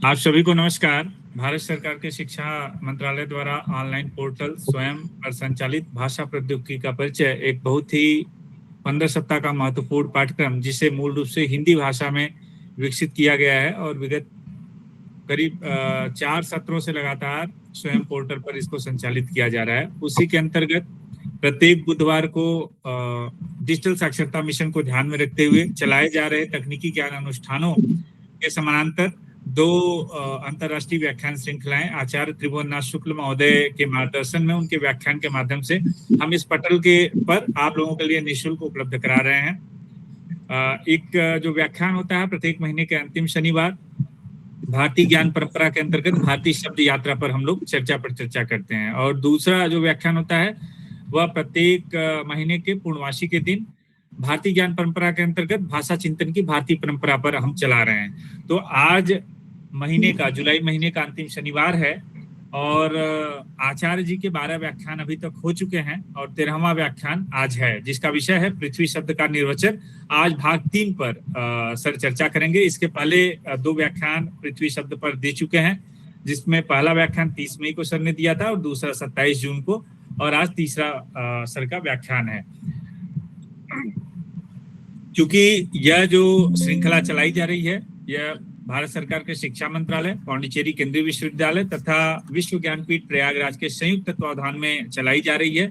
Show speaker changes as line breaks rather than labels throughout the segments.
आप सभी को नमस्कार। भारत सरकार के शिक्षा मंत्रालय द्वारा ऑनलाइन पोर्टल स्वयं पर संचालित भाषा प्रौद्योगिकी का परिचय एक बहुत ही 15 सप्ताह का महत्वपूर्ण पाठ्यक्रम, जिसे मूल रूप से हिंदी भाषा में विकसित किया गया है और विगत करीब 4 सत्रों से लगातार स्वयं पोर्टल पर इसको संचालित किया जा रहा है। उसी के अंतर्गत प्रत्येक बुधवार को डिजिटल साक्षरता मिशन को ध्यान में रखते हुए चलाए जा रहे तकनीकी ज्ञान अनुष्ठानों के समानांतर 2 अंतर्राष्ट्रीय व्याख्यान श्रृंखलाएं आचार्य त्रिभुवननाथ शुक्ल महोदय के मार्गदर्शन में उनके व्याख्यान के माध्यम से हम इस पटल के पर आप लोगों के लिए निःशुल्क उपलब्ध करा रहे हैं। एक जो व्याख्यान होता है प्रत्येक महीने के अंतिम शनिवार, भारतीय ज्ञान परंपरा के अंतर्गत भारतीय शब्द यात्रा पर हम लोग चर्चा करते हैं। और दूसरा जो व्याख्यान होता है वह प्रत्येक महीने के पूर्णवासी के दिन भारतीय ज्ञान परंपरा के अंतर्गत भाषा चिंतन की भारतीय परंपरा पर हम चला रहे हैं। तो आज महीने का जुलाई महीने का अंतिम शनिवार है और आचार्य जी के 12 व्याख्यान अभी तक हो चुके हैं और 13वां व्याख्यान आज है, जिसका विषय है पृथ्वी शब्द का निर्वचन। आज भाग 3 पर सर चर्चा करेंगे। इसके पहले 2 व्याख्यान पृथ्वी शब्द पर दे चुके हैं, जिसमें पहला व्याख्यान 30 मई को सर ने दिया था और दूसरा 27 जून को, और आज तीसरा सर का व्याख्यान है। क्योंकि यह जो श्रृंखला चलाई जा रही है यह भारत सरकार के शिक्षा मंत्रालय, पांडिचेरी केंद्रीय विश्वविद्यालय तथा विश्व ज्ञानपीठ प्रयागराज के संयुक्त तत्वावधान में चलाई जा रही है।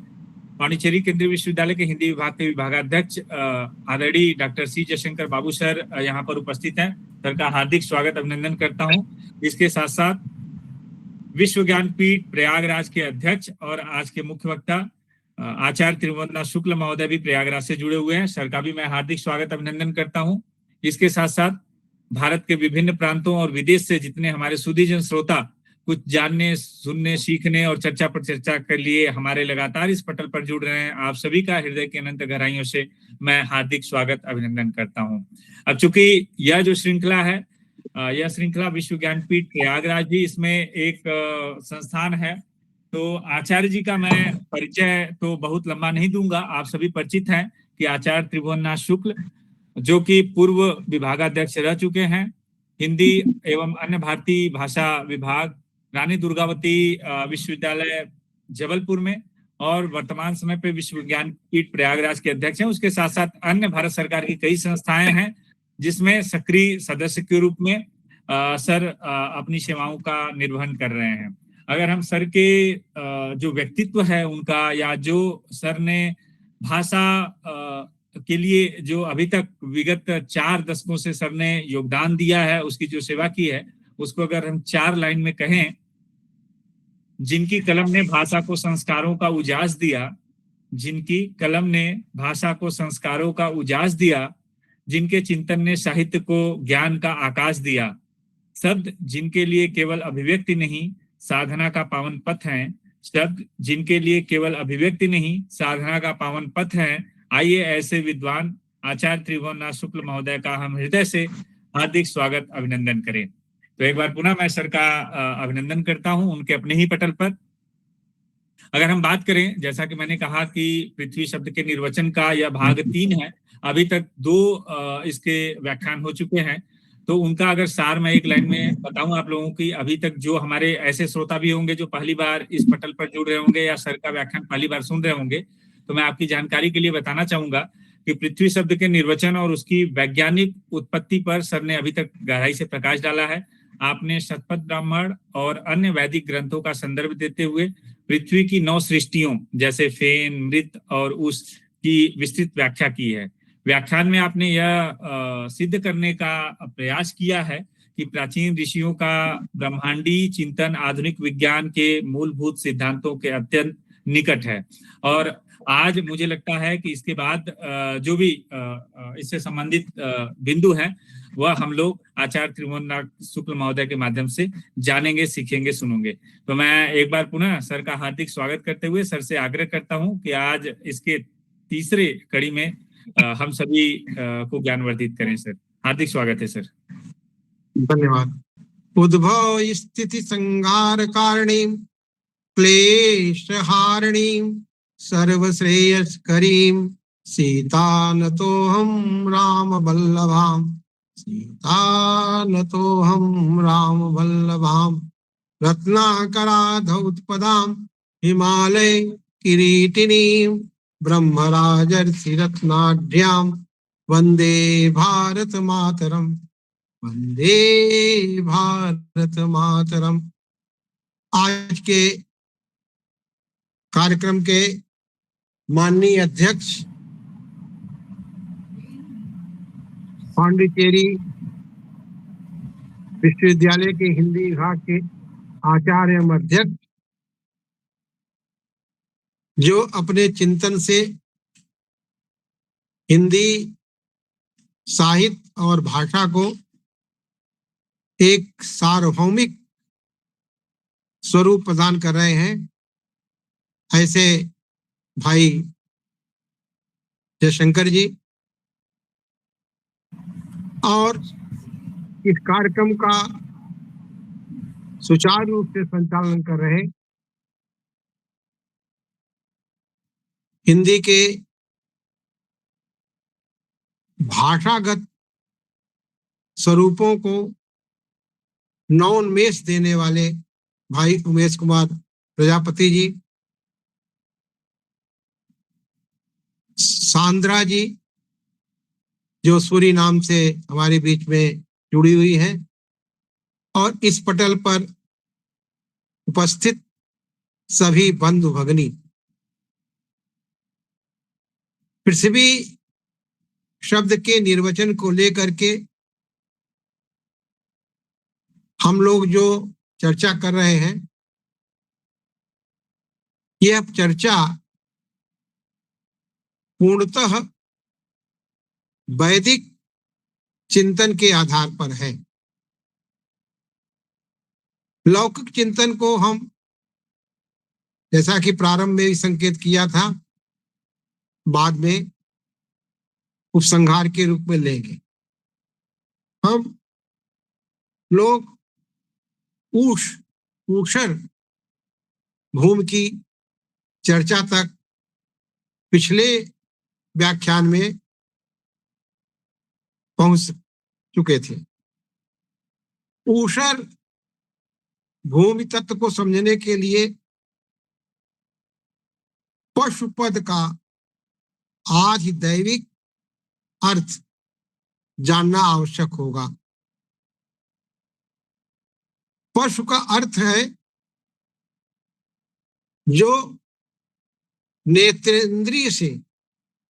पांडिचेरी केंद्रीय विश्वविद्यालय के हिंदी विभाग के विभागाध्यक्ष आदरणीय डॉक्टर सी जयशंकर बाबू सर यहाँ पर उपस्थित हैं। सर का हार्दिक स्वागत अभिनंदन करता हूँ। इसके साथ साथ विश्व ज्ञानपीठ प्रयागराज के अध्यक्ष और आज के मुख्य वक्ता आचार्य त्रिभुवननाथ शुक्ल महोदय भी प्रयागराज से जुड़े हुए हैं। सर का भी मैं हार्दिक स्वागत अभिनंदन करता हूं। इसके साथ साथ भारत के विभिन्न प्रांतों और विदेश से जितने हमारे सुधीजन श्रोता कुछ जानने, सुनने, सीखने और चर्चा पर चर्चा के लिए हमारे लगातार इस पटल पर जुड़ रहे हैं, आप सभी का हृदय के अनंत गहराइयों से मैं हार्दिक स्वागत अभिनंदन करता हूँ। अब चूंकि यह जो श्रृंखला है, यह श्रृंखला विश्व ज्ञानपीठ प्रयागराज भी इसमें एक संस्थान है। तो आचार्य जी का मैं परिचय तो बहुत लंबा नहीं दूंगा, आप सभी परिचित हैं कि आचार्य त्रिभुवननाथ शुक्ल जो कि पूर्व विभागाध्यक्ष रह चुके हैं, हिंदी एवं अन्य भारतीय भाषा विभाग, रानी दुर्गावती विश्वविद्यालय जबलपुर में, और वर्तमान समय पे विश्व ज्ञानपीठ प्रयागराज के अध्यक्ष हैं। उसके साथ साथ अन्य भारत सरकार की कई संस्थाएं हैं जिसमें सक्रिय सदस्य के रूप में सर अपनी सेवाओं का निर्वहन कर रहे हैं। अगर हम सर के जो व्यक्तित्व है उनका, या जो सर ने भाषा के लिए जो अभी तक विगत 4 दशकों से सर ने योगदान दिया है, उसकी जो सेवा की है, उसको अगर हम 4 लाइन में कहें, जिनकी कलम ने भाषा को संस्कारों का उजास दिया, जिनकी कलम ने भाषा को संस्कारों का उजास दिया, जिनके चिंतन ने साहित्य को ज्ञान का आकाश दिया, शब्द जिनके लिए केवल अभिव्यक्ति नहीं साधना का पावन पथ है, शब्द जिनके लिए केवल अभिव्यक्ति नहीं साधना का पावन पथ है। आइए ऐसे विद्वान आचार्य त्रिभुवननाथ शुक्ल महोदय का हम हृदय से हार्दिक स्वागत अभिनंदन करें। तो एक बार पुनः मैं सर का अभिनंदन करता हूं उनके अपने ही पटल पर। अगर हम बात करें, जैसा कि मैंने कहा कि पृथ्वी शब्द के निर्वचन का यह भाग 3 है, अभी तक 2 इसके व्याख्यान हो चुके हैं। तो उनका अगर सार मैं एक लाइन में बताऊं आप लोगों की, अभी तक जो हमारे ऐसे श्रोता भी होंगे जो पहली बार इस पटल पर जुड़ रहे होंगे या सर का व्याख्यान पहली बार सुन रहे होंगे, तो मैं आपकी जानकारी के लिए बताना चाहूंगा कि पृथ्वी शब्द के निर्वचन और उसकी वैज्ञानिक उत्पत्ति पर सर ने अभी तक गहराई से प्रकाश डाला है। आपने शतपथ ब्राह्मण और अन्य वैदिक ग्रंथों का संदर्भ देते हुए पृथ्वी की 9 सृष्टियों जैसे फेन, मृत और उस की विस्तृत व्याख्या की है। व्याख्यान में आपने यह सिद्ध करने का प्रयास किया है कि प्राचीन ऋषियों का ब्रह्मांडी चिंतन आधुनिक विज्ञान के मूलभूत सिद्धांतों के अत्यंत निकट है। और आज मुझे लगता है कि इसके बाद जो भी इससे संबंधित बिंदु हैं वह हम लोग आचार्य त्रिभुवननाथ शुक्ल महोदय के माध्यम से जानेंगे, सीखेंगे, सुनेंगे। तो मैं एक बार पुनः सर का हार्दिक स्वागत करते हुए सर से आग्रह करता हूं कि आज इसके तीसरे कड़ी में हम सभी को ज्ञानवर्धित करें। सर, हार्दिक स्वागत है सर।
धन्यवाद। उद्भव स्थिति संहार कारिणी क्लेश हारिणी सर्वश्रेयस करीम सीता नतोहम राम बल्लभाम सीता न तो हम राम वल्लभाम रत्नाकराधौतपदाम हिमालय किरीटिनीम ब्रह्मराजर्षि रत्नाढ्याम वंदे भारत मातरम, वंदे भारत मातरम। आज के कार्यक्रम के माननीय अध्यक्ष पांडिचेरी विश्वविद्यालय के हिंदी विभाग के आचार्य एवं अध्यक्ष, जो अपने चिंतन से हिंदी साहित्य और भाषा को एक सार्वभौमिक स्वरूप प्रदान कर रहे हैं, ऐसे भाई जयशंकर जी, और इस कार्यक्रम का सुचारू रूप से संचालन कर रहे हिंदी के भाषागत स्वरूपों को नवोन्मेष देने वाले भाई उमेश कुमार प्रजापति जी, सांद्रा जी, जो सूरी नाम से हमारे बीच में जुड़ी हुई है, और इस पटल पर उपस्थित सभी बंधु भगनी। पृथ्वी शब्द के निर्वचन को लेकर के हम लोग जो चर्चा कर रहे हैं, यह चर्चा पूर्णतः वैदिक चिंतन के आधार पर है। लौकिक चिंतन को हम, जैसा कि प्रारंभ में भी संकेत किया था, बाद में उपसंहार के रूप में लेंगे। हम लोग ऊषर भूमि की चर्चा तक पिछले व्याख्यान में पहुंच चुके थे। ऊषर भूमि तत्व को समझने के लिए पशुपद का आधिदैविक अर्थ जानना आवश्यक होगा। पशु का अर्थ है जो नेत्रेंद्रिय से,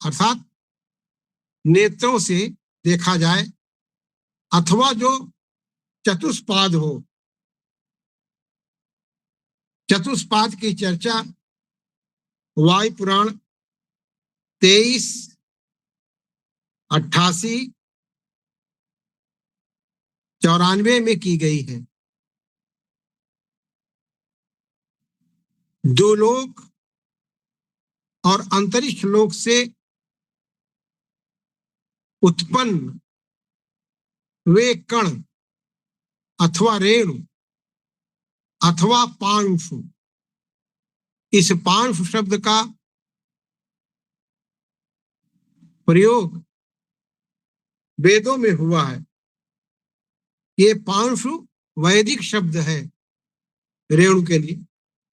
अर्थात नेत्रों से देखा जाए, अथवा जो चतुष्पाद हो। चतुष्पाद की चर्चा वायु पुराण 23, 88, 94 में की गई है। द्युलोक और अंतरिक्ष लोक से उत्पन्न वे कण अथवा रेणु अथवा पांशु, इस पांशु शब्द का प्रयोग वेदों में हुआ है। ये पांशु वैदिक शब्द है रेणु के लिए,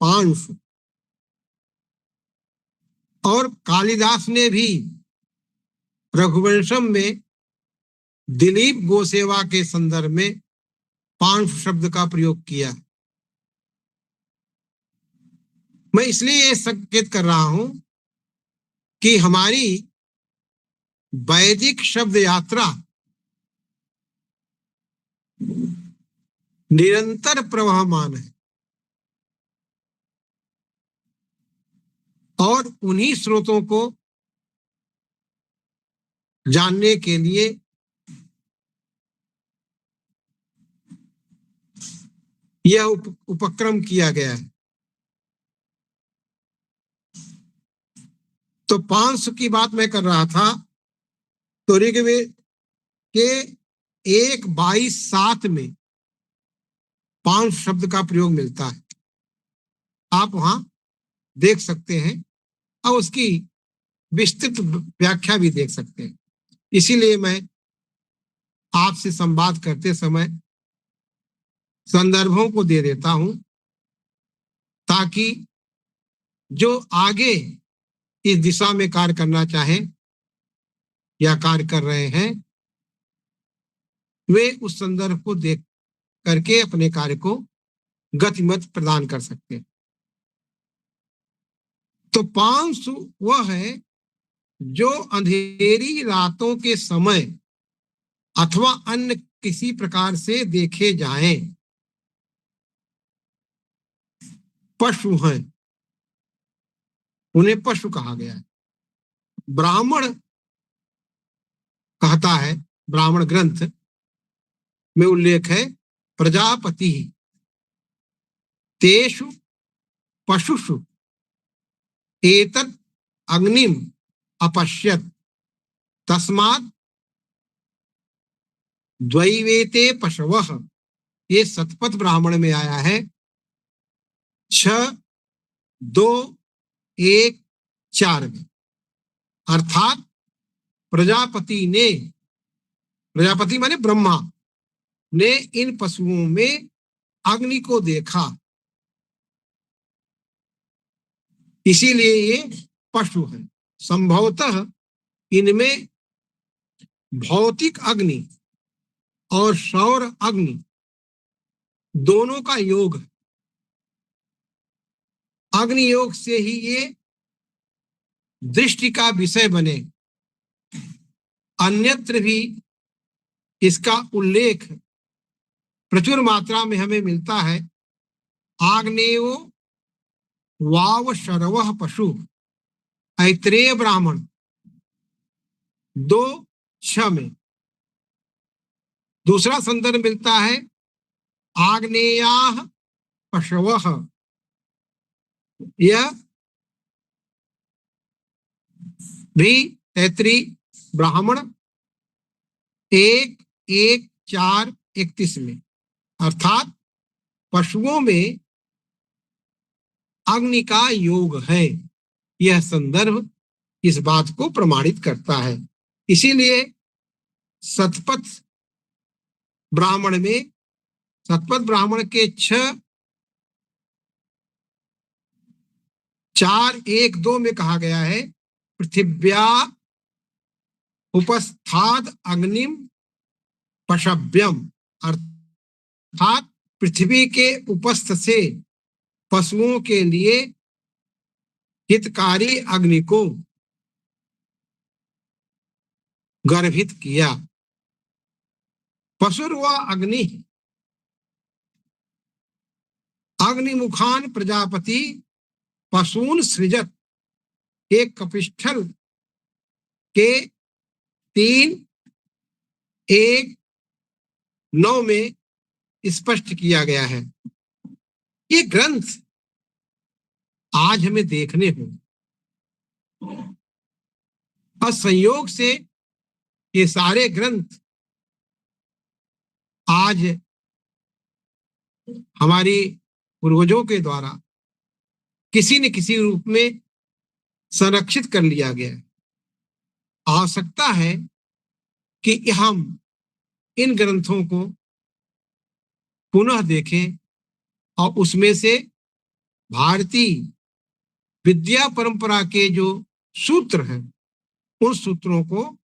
पांशु। और कालिदास ने भी रघुवंशम में दिलीप गोसेवा के संदर्भ में पांशु शब्द का प्रयोग किया। मैं इसलिए ये संकेत कर रहा हूं कि हमारी वैदिक शब्द यात्रा निरंतर प्रवहमान है, और उन्हीं स्रोतों को जानने के लिए यह उपक्रम किया गया है। तो 500 की बात मैं कर रहा था, तो ऋग्वेद के 1:22-7 में 5 शब्द का प्रयोग मिलता है। आप वहां देख सकते हैं और उसकी विस्तृत व्याख्या भी देख सकते हैं। इसीलिए मैं आपसे संवाद करते समय संदर्भों को दे देता हूं, ताकि जो आगे इस दिशा में कार्य करना चाहें या कार्य कर रहे हैं, वे उस संदर्भ को देख करके अपने कार्य को गतिमत प्रदान कर सकते हैं। तो पांशु वह है जो अंधेरी रातों के समय अथवा अन्य किसी प्रकार से देखे जाएं, पशु हैं, उन्हें पशु कहा गया है। ब्राह्मण कहता है, ब्राह्मण ग्रंथ में उल्लेख है, प्रजापति तेषु पशुषु एतत् अग्निम अपश्यत तस्मात् द्वैवेते पशवः। ये शतपथ ब्राह्मण में आया है 6:2:1:4 में। अर्थात प्रजापति ने, प्रजापति माने ब्रह्मा ने इन पशुओं में अग्नि को देखा, इसीलिए ये पशु है। संभवतः इनमें भौतिक अग्नि और सौर अग्नि दोनों का योग है। अग्नि योग से ही ये दृष्टि का विषय बने। अन्यत्र भी इसका उल्लेख प्रचुर मात्रा में हमें मिलता है। आग्नेयो वाव शरवः पशु, ऐत्रेय ब्राह्मण 2:6 में। दूसरा संदर्भ मिलता है आग्नेयाः पशवः, यह भी तैत्रीय ब्राह्मण 1:1:4:31 में। अर्थात पशुओं में अग्नि का योग है। यह संदर्भ इस बात को प्रमाणित करता है। इसीलिए शतपथ ब्राह्मण में, शतपथ ब्राह्मण के 6:4:1:2 में कहा गया है, पृथिव्या उपस्थाद अग्निम पशव्यम। अर्थात पृथ्वी के उपस्थ से पशुओं के लिए हितकारी अग्नि को गर्भित किया। पशुर्वा अग्नि अग्निमुखान प्रजापति पशून सृजत, एक कपिष्ठल के 3:1:9 में स्पष्ट किया गया है। ये ग्रंथ आज हमें देखने होंगे और संयोग से ये सारे ग्रंथ आज हमारी पूर्वजों के द्वारा किसी न किसी रूप में संरक्षित कर लिया गया है। आवश्यकता है कि हम इन ग्रंथों को पुनः देखें और उसमें से भारतीय विद्या परंपरा के जो सूत्र हैं, उन सूत्रों को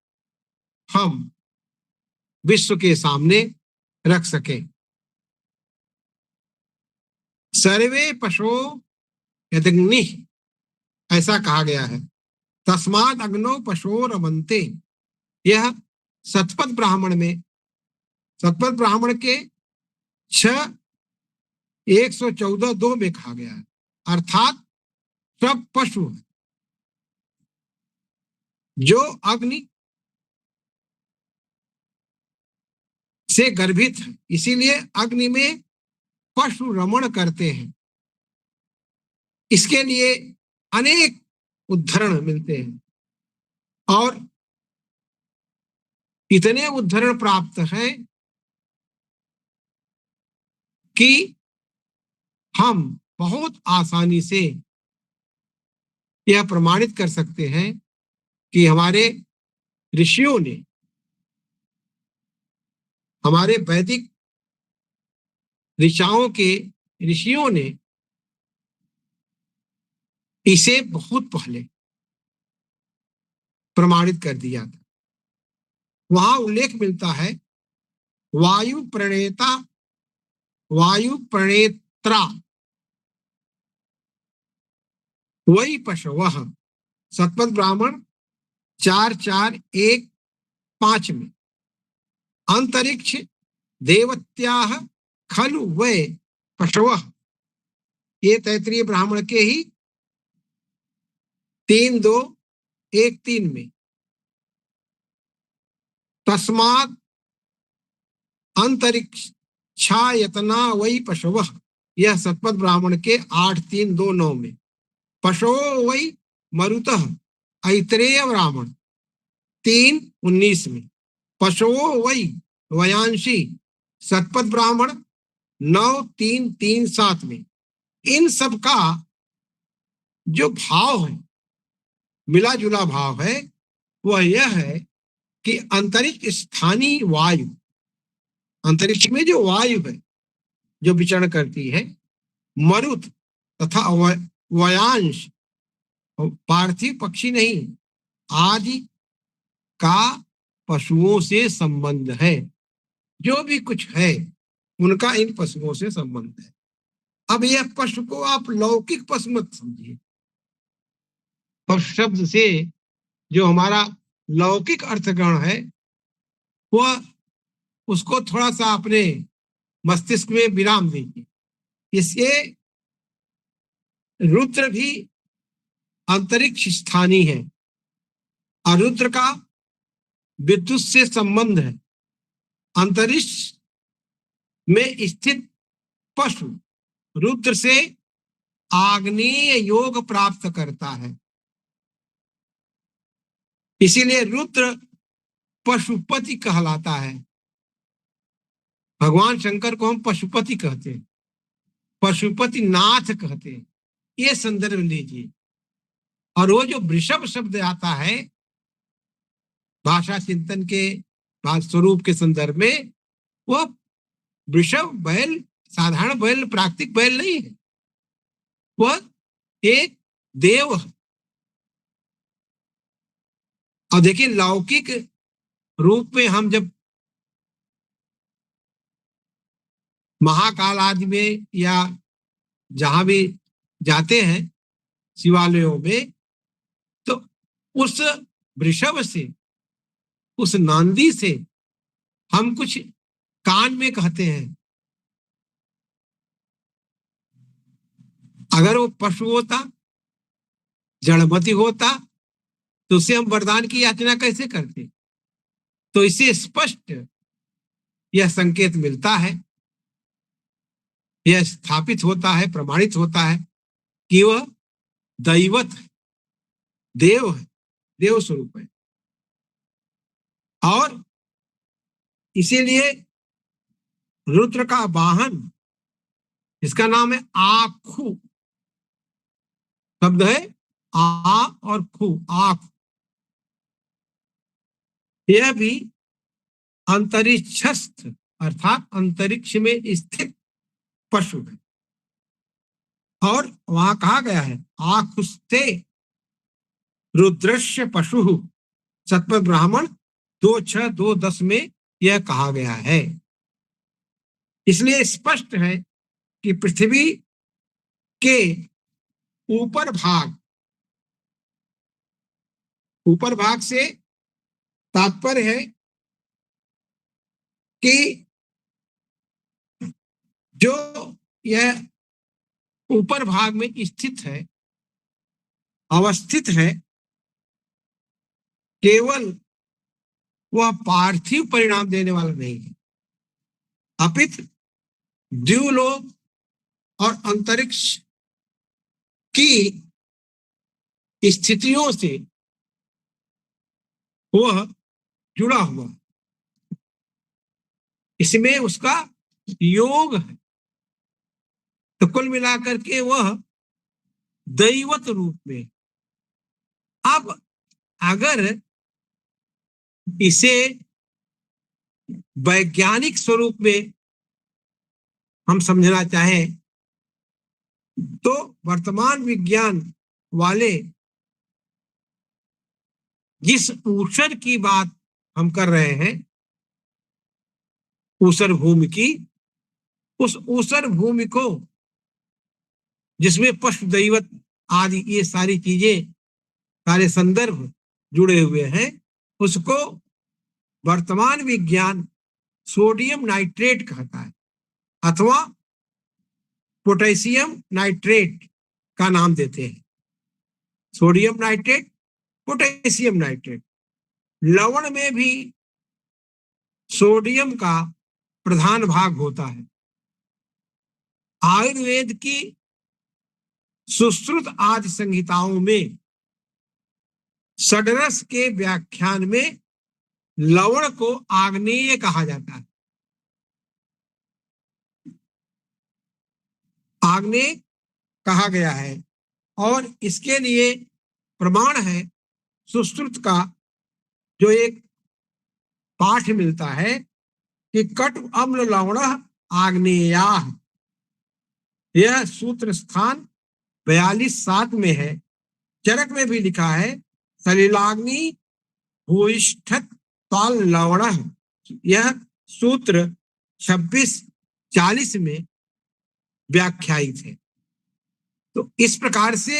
हम विश्व के सामने रख सकें। सर्वे पशो यदग्नि, ऐसा कहा गया है। तस्माद अग्नो पशो रमन्ते, यह शतपथ ब्राह्मण में, शतपथ ब्राह्मण के 6:114:2 में कहा गया है। अर्थात सब पशु जो अग्नि से गर्भित है, इसीलिए अग्नि में पशु रमण करते हैं। इसके लिए अनेक उद्धरण मिलते हैं और इतने उद्धरण प्राप्त हैं कि हम बहुत आसानी से यह प्रमाणित कर सकते हैं कि हमारे ऋषियों ने हमारे वैदिक ऋषियों ने इसे बहुत पहले प्रमाणित कर दिया था। वहां उल्लेख मिलता है वायु प्रणेत्रा वही पशवः, सतपथ ब्राह्मण 4.4.1.5 में, अंतरिक्ष देवत्याः खलु वै पशवः, ये तैत्तिरीय ब्राह्मण के ही 3.2.1.3 में, तस्मात् अंतरिक्षायतना वै पशवः, यह सतपथ ब्राह्मण के 8.3.2.9 में, पशवो वै मरुतः ऐतरेय ब्राह्मण 3.19 में, पशवो वै वयांशी सतपथ ब्राह्मण 9.3.3.7 में। इन सब का जो भाव है, मिला जुला भाव है, वह यह है कि अंतरिक्ष स्थानीय वायु, अंतरिक्ष में जो वायु है जो विचरण करती है, मरुत तथा वयांश, पार्थिव पक्षी नहीं, आदि का पशुओं से संबंध है। जो भी कुछ है उनका इन पशुओं से संबंध है। अब यह पशु को आप लौकिक पशु मत समझिए। पशु शब्द से जो हमारा लौकिक अर्थग्रहण है, वह उसको थोड़ा सा अपने मस्तिष्क में विराम दीजिए। इससे रुद्र भी अंतरिक्ष स्थानीय है और रुद्र का विद्युत से संबंध है। अंतरिक्ष में स्थित पशु रुद्र से आग्नेय योग प्राप्त करता है, इसीलिए रुद्र पशुपति कहलाता है। भगवान शंकर को हम पशुपति कहते हैं, पशुपति नाथ कहते हैं। ये संदर्भ लीजिए। और वो जो वृषभ शब्द आता है भाषा चिंतन के स्वरूप के संदर्भ में, वो वृषभ बैल साधारण बैल, प्राकृतिक बैल नहीं है, वह एक देव है। और देखिए, लौकिक रूप में हम जब महाकाल आदि में या जहां भी जाते हैं शिवालयों में, तो उस वृषभ से, उस नांदी से हम कुछ कान में कहते हैं। अगर वो पशु होता, जड़मति होता, तो उसे हम वरदान की याचना कैसे करते? तो इससे स्पष्ट यह संकेत मिलता है, यह स्थापित होता है, प्रमाणित होता है कि वह दैवत है, देव है, देव स्वरूप है। और इसीलिए रुद्र का वाहन, इसका नाम है आखू, शब्द है आ और खू, आख। यह भी अंतरिक्षस्थ अर्थात अंतरिक्ष में स्थित पशु है। और वहां कहा गया है आखुस्ते रुद्रश्य पशु, सतपथ ब्राह्मण 2.6.2.10 में यह कहा गया है। इसलिए स्पष्ट है कि पृथ्वी के ऊपर भाग से तात्पर्य है कि जो यह ऊपर भाग में स्थित है, अवस्थित है, केवल वह पार्थिव परिणाम देने वाला नहीं है, अपितु द्युलोक और अंतरिक्ष की स्थितियों से वह जुड़ा हुआ, इसमें उसका योग है। तो कुल मिलाकर के वह दैवत रूप में। अब अगर इसे वैज्ञानिक स्वरूप में हम समझना चाहें तो वर्तमान विज्ञान वाले जिस ऊसर की बात हम कर रहे हैं, ऊसर भूमि की, उस ऊसर भूमि को जिसमें पशु दैवत आदि ये सारी चीजें, सारे संदर्भ जुड़े हुए हैं, उसको वर्तमान विज्ञान सोडियम नाइट्रेट कहता है अथवा पोटेशियम नाइट्रेट का नाम देते हैं। Sodium nitrate, potassium nitrate. लवण में भी सोडियम का प्रधान भाग होता है। आयुर्वेद की सुश्रुत आदि संहिताओं में षड्रस के व्याख्यान में लवण को आग्नेय कहा जाता है। आग्नेय कहा गया है और इसके लिए प्रमाण है सुश्रुत का जो एक पाठ मिलता है कि कट अम्ल लवण आग्नेया, यह सूत्र स्थान 42-7 में है। चरक में भी लिखा है सलिलाग्नि भूयिष्ठत ताल लवण, यह सूत्र 26-40 में व्याख्यायित है। तो इस प्रकार से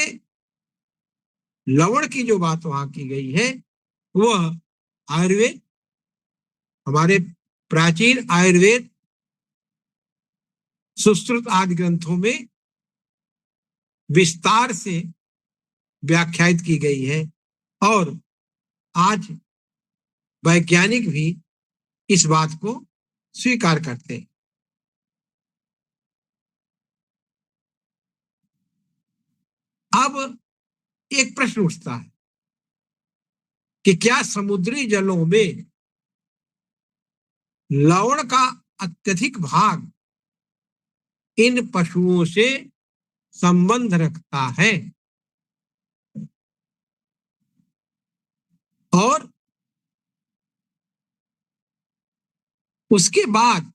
लवण की जो बात वहां की गई है वह आयुर्वेद, हमारे प्राचीन आयुर्वेद सुश्रुत आदि ग्रंथों में विस्तार से व्याख्यायित की गई है और आज वैज्ञानिक भी इस बात को स्वीकार करते हैं। अब एक प्रश्न उठता है कि क्या समुद्री जलों में लवण का अत्यधिक भाग इन पशुओं से संबंध रखता है और उसके बाद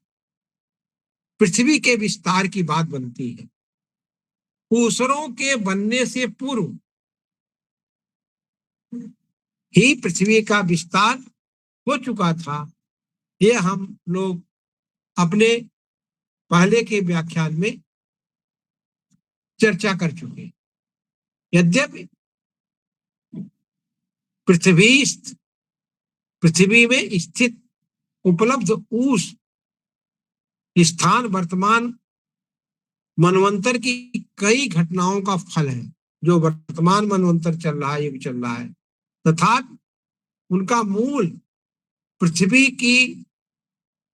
पृथ्वी के विस्तार की बात बनती है। ऊसरों के बनने से पूर्व ही पृथ्वी का विस्तार हो चुका था। यह हम लोग अपने पहले के व्याख्यान में चर्चा कर चुके। यद्यपि पृथ्वी में स्थित उपलब्ध ऊष स्थान वर्तमान मनवंतर की कई घटनाओं का फल है। जो वर्तमान मनवंतर चल रहा है, युग चल रहा है, तथा उनका मूल पृथ्वी की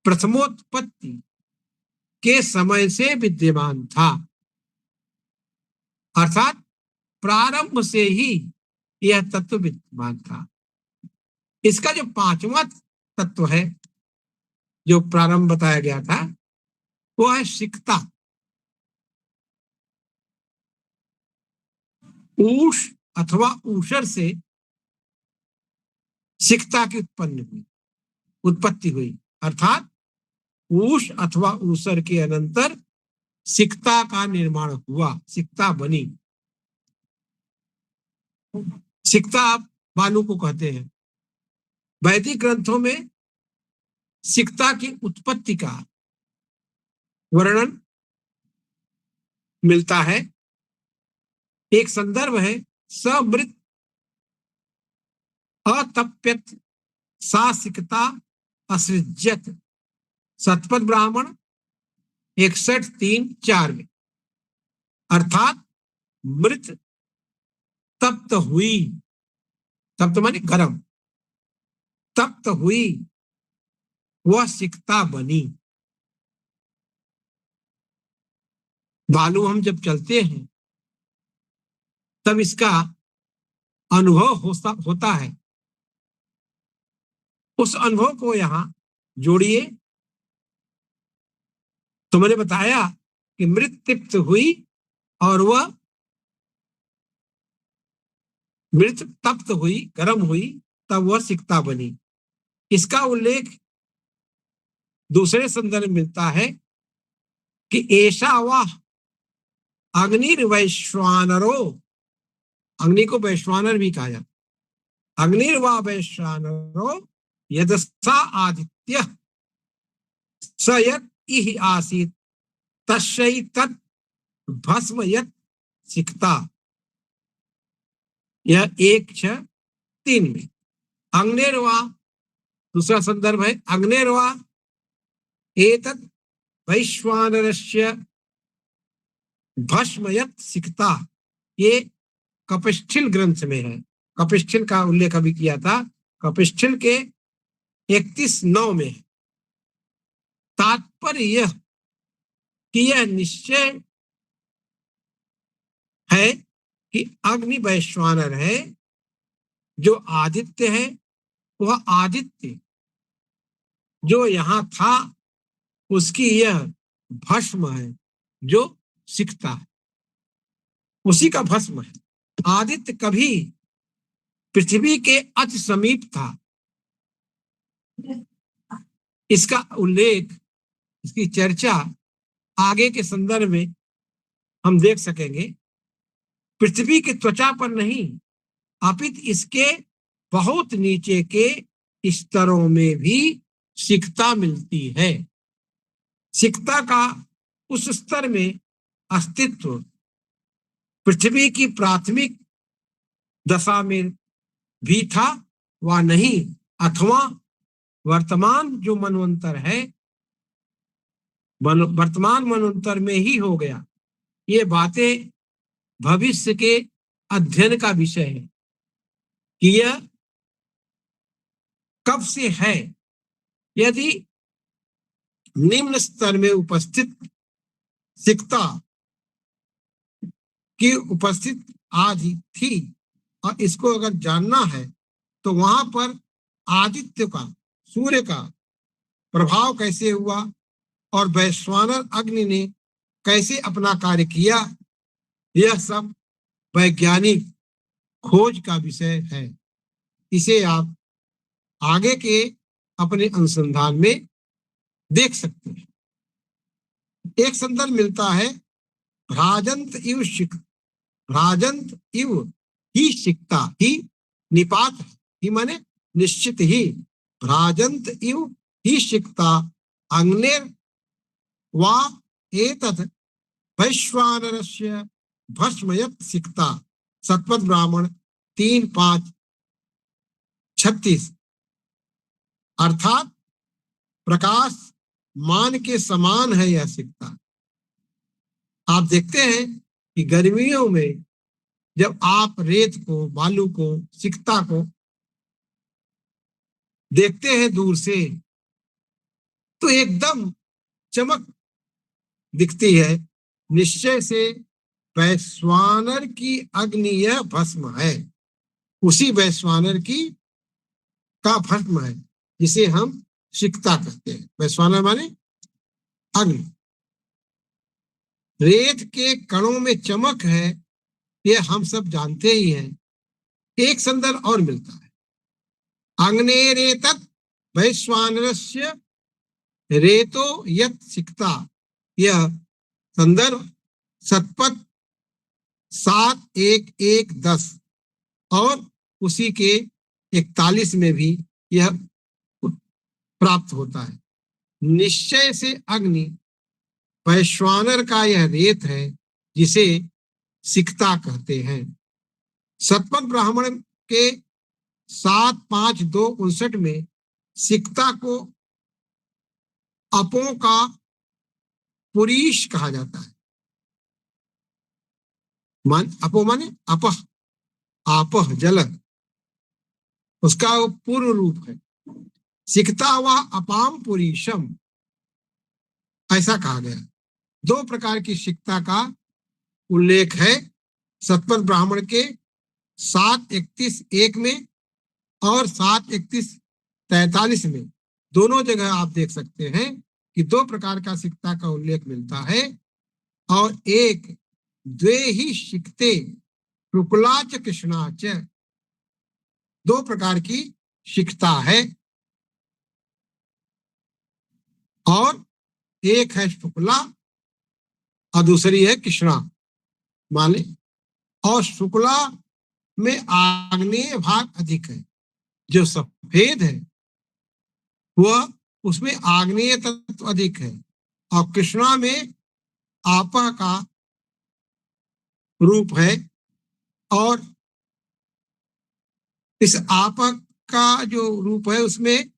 प्रथमोत्पत्ति के समय से विद्यमान था, अर्थात प्रारंभ से ही यह तत्व विद्यमान था। इसका जो 5वां तत्व है जो प्रारंभ बताया गया था वो है सिकता। ऊष अथवा ऊषर से सिकता की उत्पत्ति हुई, अर्थात ऊष अथवा ऊसर के अनंतर सिकता का निर्माण हुआ, सिकता बनी। सिकता बालू को कहते हैं। वैदिक ग्रंथों में सिकता की उत्पत्ति का वर्णन मिलता है। एक संदर्भ है समृत अतप्यत सा सिकता असृज्यत, सतपथ ब्राह्मण 61-3-4 में, अर्थात मृत तप्त हुई, तप्त माने गरम, तप्त हुई वह सिकता बनी। बालू हम जब चलते हैं तब इसका अनुभव होता है। उस अनुभव को यहां जोड़िए तो मैंने बताया कि मृत तृप्त हुई और वह मृत तप्त हुई, गर्म हुई, तब वह सिकता बनी। इसका उल्लेख दूसरे संदर्भ मिलता है कि ऐसा वह अग्निर्वैश्वानरो, अग्नि को वैश्वानर भी कहा जाता, अग्निर्वा वैश्वानरो यदसा आदित्य स यत् इह आसीत् तस्यै तत् भस्म यत् सिक्ता। यह 1:6-3 में अग्निर्वा, दूसरा संदर्भ है अग्निर्वा एतत् वैश्वानरस्य भस्म यत् सिक्ता। ये कपिष्ठिल ग्रंथ में है, कपिष्ठिल का उल्लेख अभी किया था, कपिष्ठिल के 31:9 में है। तात्पर्य यह कि यह निश्चय है कि अग्नि वैश्वानर है, जो आदित्य है वह आदित्य जो यहां था उसकी यह भस्म है जो सिकता है, उसी का भस्म है। आदित्य कभी पृथ्वी के अति समीप था, इसका उल्लेख, इसकी चर्चा आगे के संदर्भ में हम देख सकेंगे। पृथ्वी की त्वचा पर नहीं अपितु इसके बहुत नीचे के स्तरों में भी सिकता मिलती है। सिकता का उस स्तर में अस्तित्व पृथ्वी की प्राथमिक दशा में भी था व नहीं, अथवा वर्तमान जो मनवंतर है, वर्तमान मनवंतर में ही हो गया। ये बातें भविष्य के अध्ययन का विषय है कि यह कब से है। यदि निम्न स्तर में उपस्थित सिकता की उपस्थित आज थी और इसको अगर जानना है तो वहां पर आदित्य का, सूर्य का प्रभाव कैसे हुआ और वैश्वानर अग्नि ने कैसे अपना कार्य किया, यह सब वैज्ञानिक खोज का विषय है। इसे आप आगे के अपने अनुसंधान में देख सकते हैं। एक संदर्भ मिलता है भ्राजंत इव शिक, भ्राजंत इव ही सिकता, ही निपात, ही माने निश्चित ही, भ्राजंत इव ही सिकता अग्निर वा एतत् वैश्वानरस्य भस्मयत् सिकता। सतपथ ब्राह्मण 3:5-36। अर्थात प्रकाश मान के समान है यह सिकता। आप देखते हैं कि गर्मियों में जब आप रेत को, बालू को, सिकता को देखते हैं दूर से तो एकदम चमक दिखती है। निश्चय से वैश्वानर की अग्नि यह भस्म है, उसी वैश्वानर की का भस्म है जिसे हम सिकता कहते हैं। वैश्वानर माने अग्नि। रेत के कणों में चमक है, यह हम सब जानते ही हैं। एक संदर्भ और मिलता है, अग्नेरेतत् वैश्वानरस्य रेतो यत् सिकता। यह संदर्भ सतपथ 7:1-1-10 और उसी के 41 में भी यह प्राप्त होता है। निश्चय से अग्नि वैश्वानर का यह रेत है जिसे सिकता कहते हैं। सतपथ ब्राह्मण के 7:5-2-59 में सिकता को अपों का पुरीश कहा जाता है। अपो माने अपह, आपह जल, उसका वो पूर्व रूप है। सिकता व अपाम पुरीशम, ऐसा कहा गया। 2 प्रकार की सिकता का उल्लेख है सतपथ ब्राह्मण के 7:31-1 में और 7:31-43 में। दोनों जगह आप देख सकते हैं कि 2 प्रकार का सिकता का उल्लेख मिलता है और एक द्वे ही सिकते शुक्लाच कृष्णाच, 2 प्रकार की सिकता है। और एक है शुक्ला और दूसरी है कृष्णा, मान ले। और शुक्ला में आग्नेय भाग अधिक है, जो सफेद है वह उसमें आग्नेय तत्व अधिक है, और कृष्णा में आपा का रूप है। और इस आपा का जो रूप है उसमें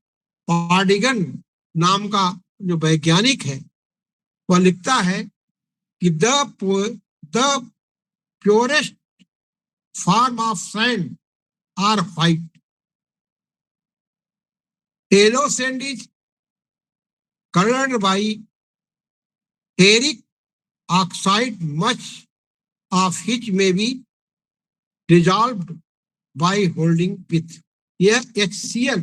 पार्डिगन नाम का जो वैज्ञानिक है वह लिखता है कि the purest form of sand are white, yellow sand is colored by ferric oxide, much of which may be resolved by holding with। यह HCl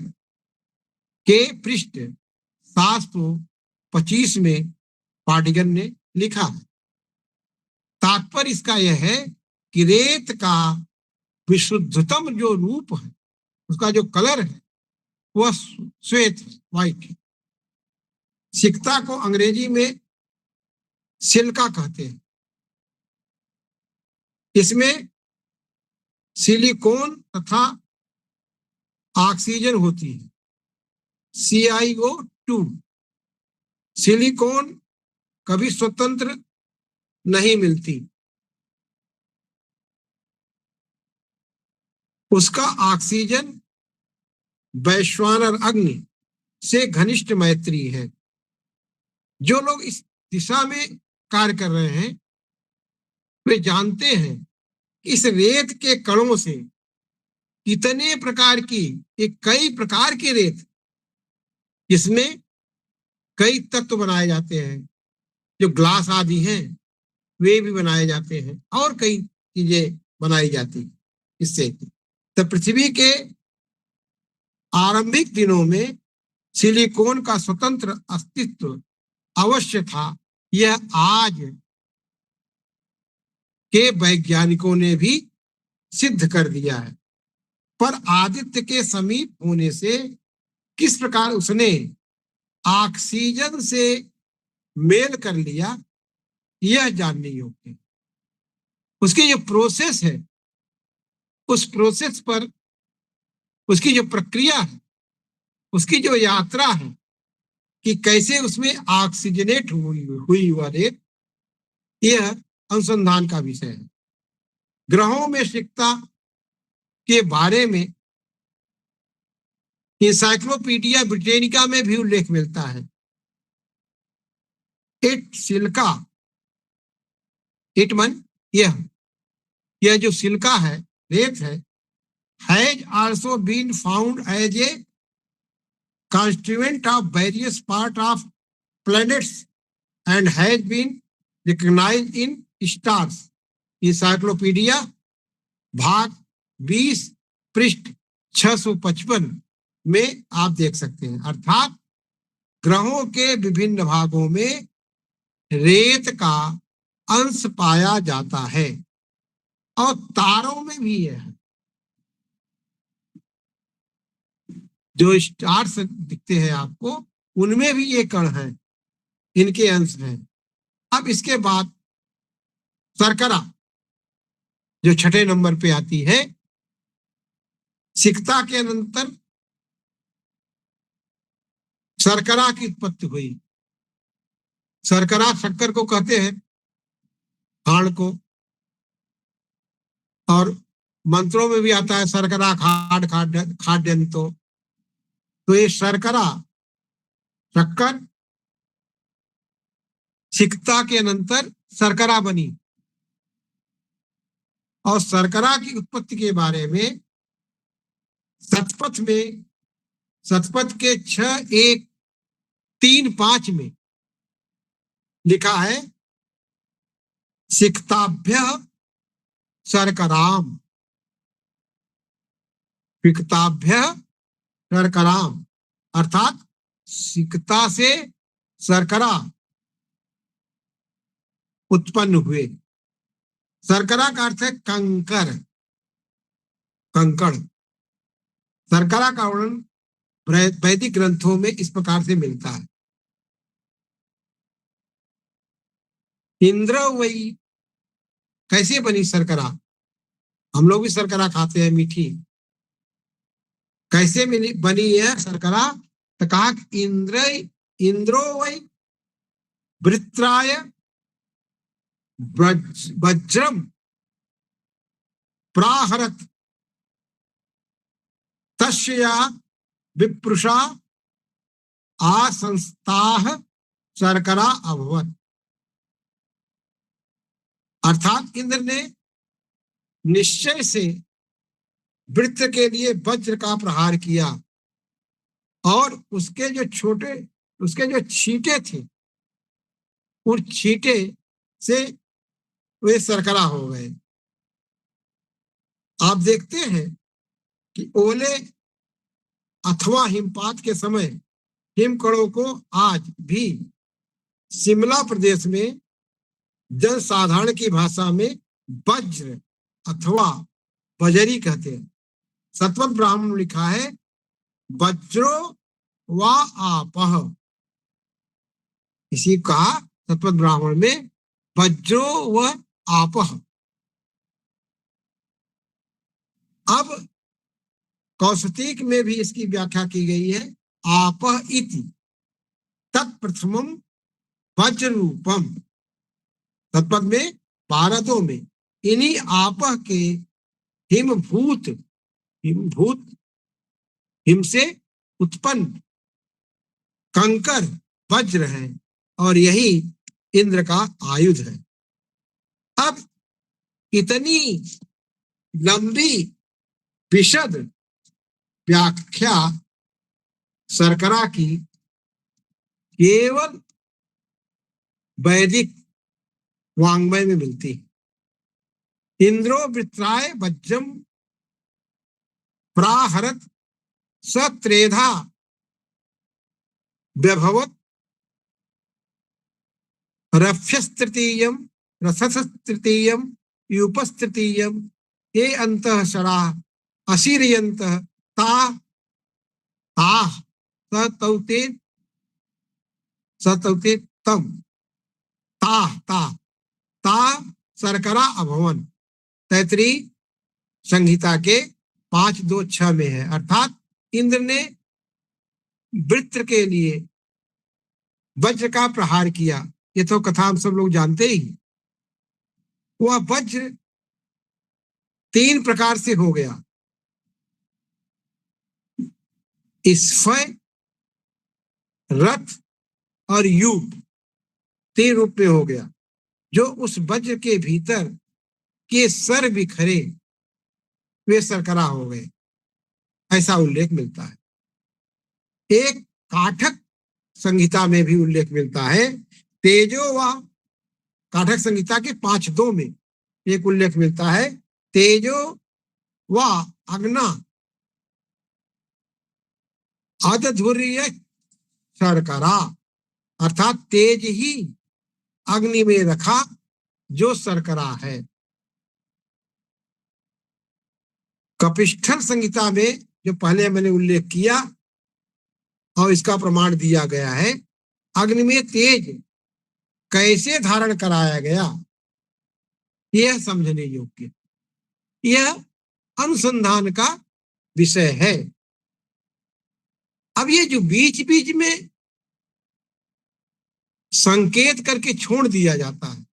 के पृष्ठ 725 में पार्टिगन ने लिखा है। तात्पर्य इसका यह है कि रेत का विशुद्धतम जो रूप है, उसका जो कलर है वह श्वेत है, व्हाइट है। सिक्ता को अंग्रेजी में सिल्का कहते हैं। इसमें सिलिकॉन तथा ऑक्सीजन होती है, CiO2। सिलिकॉन कभी स्वतंत्र नहीं मिलती, उसका ऑक्सीजन वैश्वानर अग्नि से घनिष्ठ मैत्री है। जो लोग इस दिशा में कार्य कर रहे हैं वे जानते हैं कि इस रेत के कणों से कितने प्रकार की, कई प्रकार की रेत, इसमें कई तत्व बनाए जाते हैं, जो ग्लास आदि हैं वे भी बनाए जाते हैं, और कई चीजें बनाई जाती इससे। तो पृथ्वी के आरंभिक दिनों में सिलिकॉन का स्वतंत्र अस्तित्व अवश्य था, यह आज के वैज्ञानिकों ने भी सिद्ध कर दिया है। पर आदित्य के समीप होने से किस प्रकार उसने ऑक्सीजन से मेल कर लिया, यह जानने योग्य है। उसकी जो प्रोसेस है, उस प्रोसेस पर उसकी जो प्रक्रिया है, उसकी जो यात्रा है कि कैसे उसमें ऑक्सीजनेट हुई वह रेत, यह अनुसंधान का विषय है। ग्रहों में सिक्ता के बारे में इंसाइक्लोपीडिया ब्रिटेनिका में भी उल्लेख मिलता है। सिल्का, इटमन, यह जो सिल्का है, रेत है, has also been found as a constituent of various part of planets and has been recognized in stars। Encyclopedia भाग 20 पृष्ठ 655 में आप देख सकते हैं। अर्थात ग्रहों के विभिन्न भागों में रेत का अंश पाया जाता है, और तारों में भी है। जो स्टार्स दिखते हैं आपको, उनमें भी ये कण हैं, इनके अंश हैं। अब इसके बाद शर्करा जो 6ठे नंबर पे आती है। सिक्ता के अनंतर शर्करा की उत्पत्ति हुई। शर्करा शक्कर को कहते हैं, खांड को, और मंत्रों में भी आता है शर्करा खाड खाद्यंतो। तो ये शर्करा, शक्कर, सिक्ता के अनंतर शर्करा बनी। और शर्करा की उत्पत्ति के बारे में शतपथ के 6.1.3.5 में लिखा है, सिक्ताभ्य शर्कराम, सिक्ताभ्य शर्कराम, अर्थात सिक्ता से शर्करा उत्पन्न हुए। शर्करा का अर्थ है कंकड़, कंकड़। शर्करा का वर्णन वैदिक ग्रंथों में इस प्रकार से मिलता है। इंद्र वही, कैसे बनी शर्करा? हम लोग भी शर्करा खाते हैं मीठी, कैसे बनी है शर्करा? तो कहा इंद्रो वही वृत्राय वज्रम प्राहरत तस्या विप्रुषा आसंस्ताः शर्करा अभवत। अर्थात इंद्र ने निश्चय से वृत्र के लिए वज्र का प्रहार किया और उसके जो छींटे थे, उन छींटे से वे शर्करा हो गए। आप देखते हैं कि ओले अथवा हिमपात के समय हिमकणों को आज भी शिमला प्रदेश में जनसाधारण की भाषा में वज्र अथवा बजरी कहते हैं। सतवत ब्राह्मण में लिखा है वज्रो व आपह, इसी कहा सतवत ब्राह्मण में वज्रो व आपह। अब कौसतिक में भी इसकी व्याख्या की गई है, आपह इति तत्प्रथमम वज्र रूपम। तत्पद में 12 में इन्हीं आपह के हिमभूत हिम से उत्पन्न कंकर वज्र है और यही इंद्र का आयुध है। अब इतनी लंबी विशद व्याख्या शर्करा की केवल वैदिक वांग्मय में मिलती है। इंद्रो वृत्राय वज्रम प्राहरत सत्रेधा व्यभवत रफ्यस्तृतीयम रसस्तृतीयम यूपस्तृतीयम ये अंतः शरा अशीरयंत ता ताः सतौते तम ताः ता शर्करा अभवन। तैतरी संहिता के 5.2.6 में है। अर्थात इंद्र ने वृत्र के लिए वज्र का प्रहार किया। ये तो कथा हम सब लोग जानते ही। वह वज्र 3 प्रकार से हो गया, स्फय, रथ और यूप, 3 रूप में हो गया। जो उस वज्र के भीतर के सर बिखरे वे शर्करा हो गए, ऐसा उल्लेख मिलता है। एक काठक संहिता में भी उल्लेख मिलता है। तेजो व काठक संहिता के 5.2 में एक उल्लेख मिलता है, तेजो व अग्ना अधधुर्य शर्करा। अर्थात तेज ही अग्नि में रखा जो शर्करा है। कपिष्ठल संहिता में जो पहले मैंने उल्लेख किया और इसका प्रमाण दिया गया है, अग्नि में तेज कैसे धारण कराया गया यह समझने योग्य, यह अनुसंधान का विषय है। अब ये जो बीच बीच में संकेत करके छोड़ दिया जाता है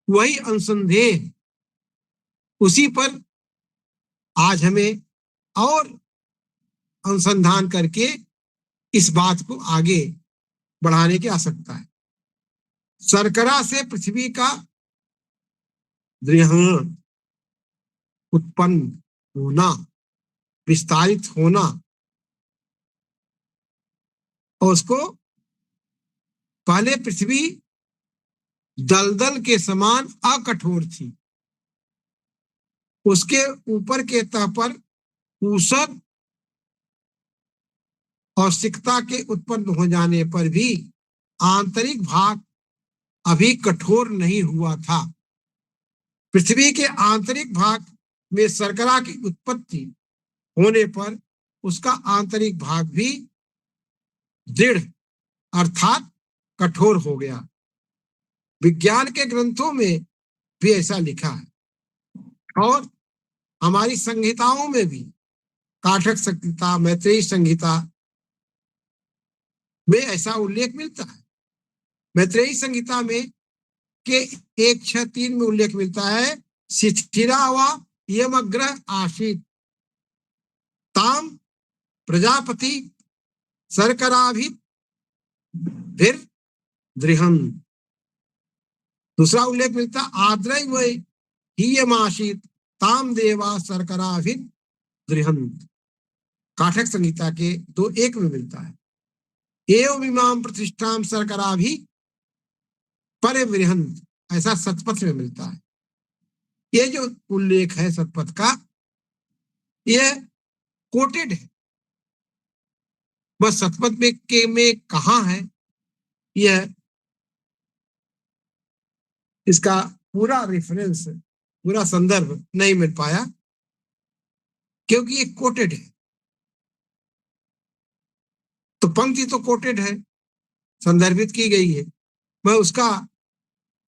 वही अनुसंदेह, उसी पर आज हमें और अनुसंधान करके इस बात को आगे बढ़ाने की आवश्यकता है। शर्करा से पृथ्वी का दृढ़ उत्पन्न होना, विस्तारित होना और उसको पहले पृथ्वी दलदल के समान अकठोर थी, उसके ऊपर के तह पर ऊषर और सिकता के उत्पन्न हो जाने पर भी आंतरिक भाग अभी कठोर नहीं हुआ था। पृथ्वी के आंतरिक भाग में शर्करा की उत्पत्ति होने पर उसका आंतरिक भाग भी दृढ़ अर्थात कठोर हो गया। विज्ञान के ग्रंथों में भी ऐसा लिखा है और हमारी संहिताओं में भी, काठक संहिता, मैत्रेयी संहिता में ऐसा उल्लेख मिलता है। मैत्रेयी संहिता में के 163 में उल्लेख मिलता है, शिथिरा व यमग्रह आसीत ताम प्रजापति शर्कराभि फिर दृहन। दूसरा उल्लेख मिलता आद्रय वै हीयमासीत ताम देवा शर्कराभि दृहन। काठक संहिता के 2:1 में मिलता है, एवं इमाम प्रतिष्ठाम शर्कराभि परिवृहन, ऐसा सतपथ में मिलता है। ये जो उल्लेख है सतपथ का, ये कोटेड है, बस सतपथ में कहाँ है यह, इसका पूरा रेफरेंस, पूरा संदर्भ नहीं मिल पाया क्योंकि ये कोटेड है। तो पंक्ति तो कोटेड है, संदर्भित की गई है, मैं उसका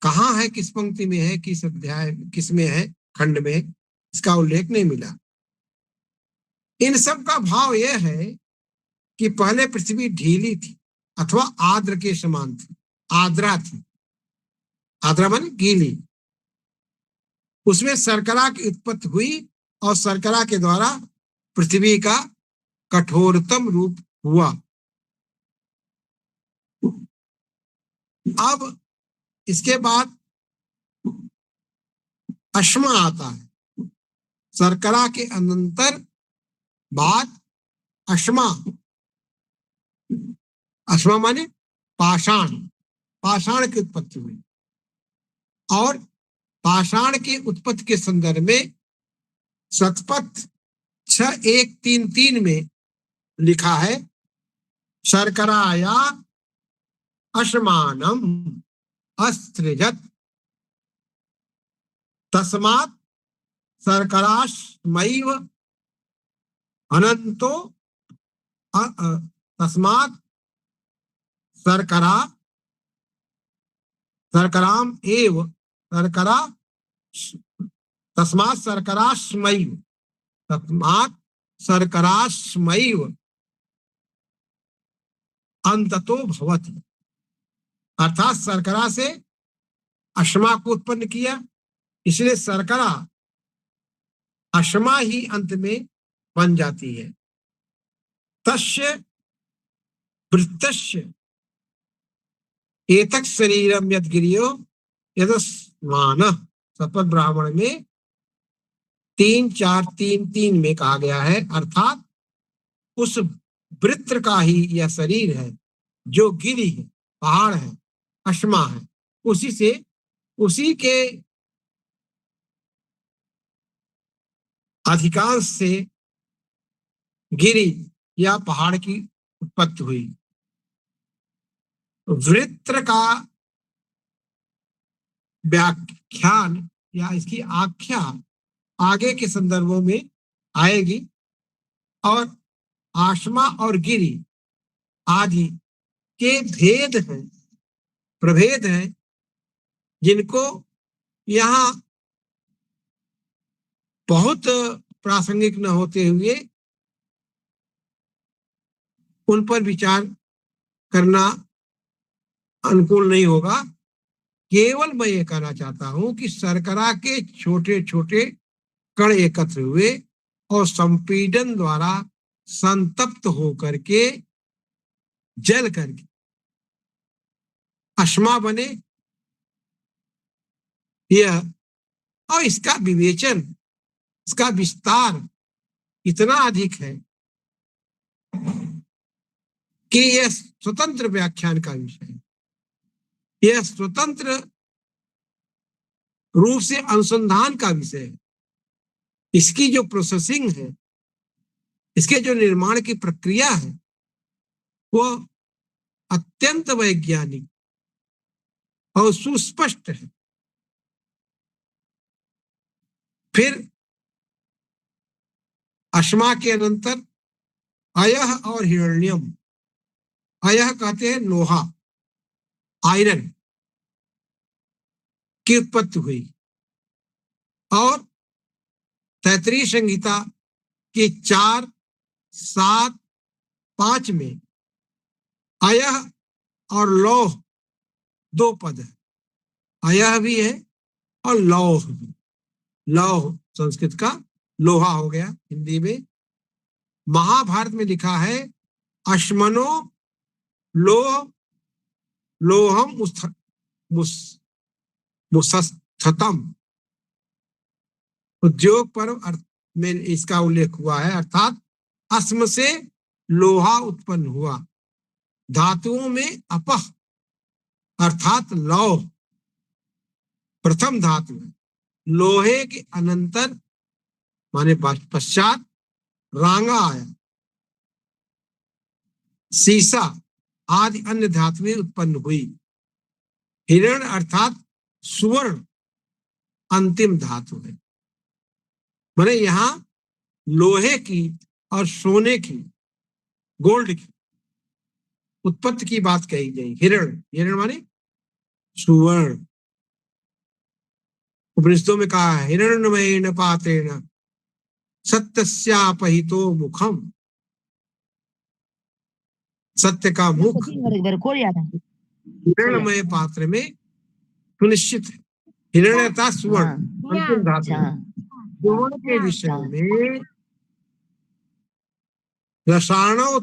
कहाँ है, किस पंक्ति में है, किस अध्याय किस में है, खंड में, इसका उल्लेख नहीं मिला। इन सब का भाव यह है कि पहले पृथ्वी ढीली थी अथवा आद्र के समान थी, आद्रा थी, आद्रा माने गीली, उसमें शर्करा की उत्पत्ति हुई और शर्करा के द्वारा पृथ्वी का कठोरतम रूप हुआ। अब इसके बाद अश्मा आता है, शर्करा के अनंतर बाद अश्मा, अश्मा माने पाषाण, पाषाण की उत्पत्ति हुई और पाषाण की उत्पत्ति के संदर्भ में सतपथ 6:1-3-3 में लिखा है, शर्कराया अश्मानम अस्त्रिजत तस्मात् शर्कराश्मैव अनंतो तस्मात् शर्करा शर्कराम एव शर्करा तस्मात् शर्कराश्मैव तस्मात् शर्कराश्मैव अंततो भवति, अर्थात शर्करा से अश्मा को उत्पन्न किया, इसलिए शर्करा अश्मा ही अंत में बन जाती है। तस्य वृत्तस्य एतत् शरीरम यद्गिरियो यदस्मानः, सतपथ ब्राह्मण में 3-4-3-3 में कहा गया है, अर्थात उस वृत्र का ही यह शरीर है जो गिरि है, पहाड़ है, अश्मा है, उसी से, उसी के अधिकांश से गिरि या पहाड़ की उत्पत्ति हुई। वृत्र का व्याख्यान या इसकी आख्या आगे के संदर्भों में आएगी और आश्मा और गिरि आदि के भेद हैं, प्रभेद हैं, जिनको यहाँ बहुत प्रासंगिक न होते हुए उन पर विचार करना अनुकूल नहीं होगा। केवल मैं ये कहना चाहता हूं कि शर्करा के छोटे छोटे कण एकत्र हुए और संपीडन द्वारा संतप्त होकर के जल करके अश्मा बने, यह, और इसका विवेचन, इसका विस्तार इतना अधिक है कि यह स्वतंत्र व्याख्यान का विषय है, यह स्वतंत्र रूप से अनुसंधान का विषय है। इसकी जो प्रोसेसिंग है, इसके जो निर्माण की प्रक्रिया है, वह अत्यंत वैज्ञानिक और सुस्पष्ट है। फिर अश्मा के अनंतर अयह और हिरण्यम, अयह कहते हैं लोहा, आयरन, की उत्पत्ति हुई और तैत्तिरीय संहिता के 4, 7, 5 में अयः और लौह 2 पद है। अयः भी है और लौह भी। लौह संस्कृत का लोहा हो गया हिंदी में। महाभारत में लिखा है अश्मनो लोह लोहम मुसस्थतम। उद्योग पर्व में इसका उल्लेख हुआ है, अर्थात अस्म से लोहा उत्पन्न हुआ। धातुओं में अपह अर्थात लौह प्रथम धातु है। लोहे के अनंतर माने पश्चात रांगा आया। सीसा आदि अन्य धातुएं उत्पन्न हुई। हिरण अर्थात सुवर्ण अंतिम धातु है। माने यहां लोहे की और सोने की, गोल्ड की उत्पत्ति की बात कही गई। हिरण, हिरण माने सुवर्ण। उपनिषदों में कहा है हिरण्मयेन पात्रेण सत्यस्यापहितो मुखम। सत्य का मुख हिरण्मय पात्र में सुनिश्चित है। हिरण्य अर्थात सुवर्ण अंतिम धातु। सुवर्ण के विषय में रसायणों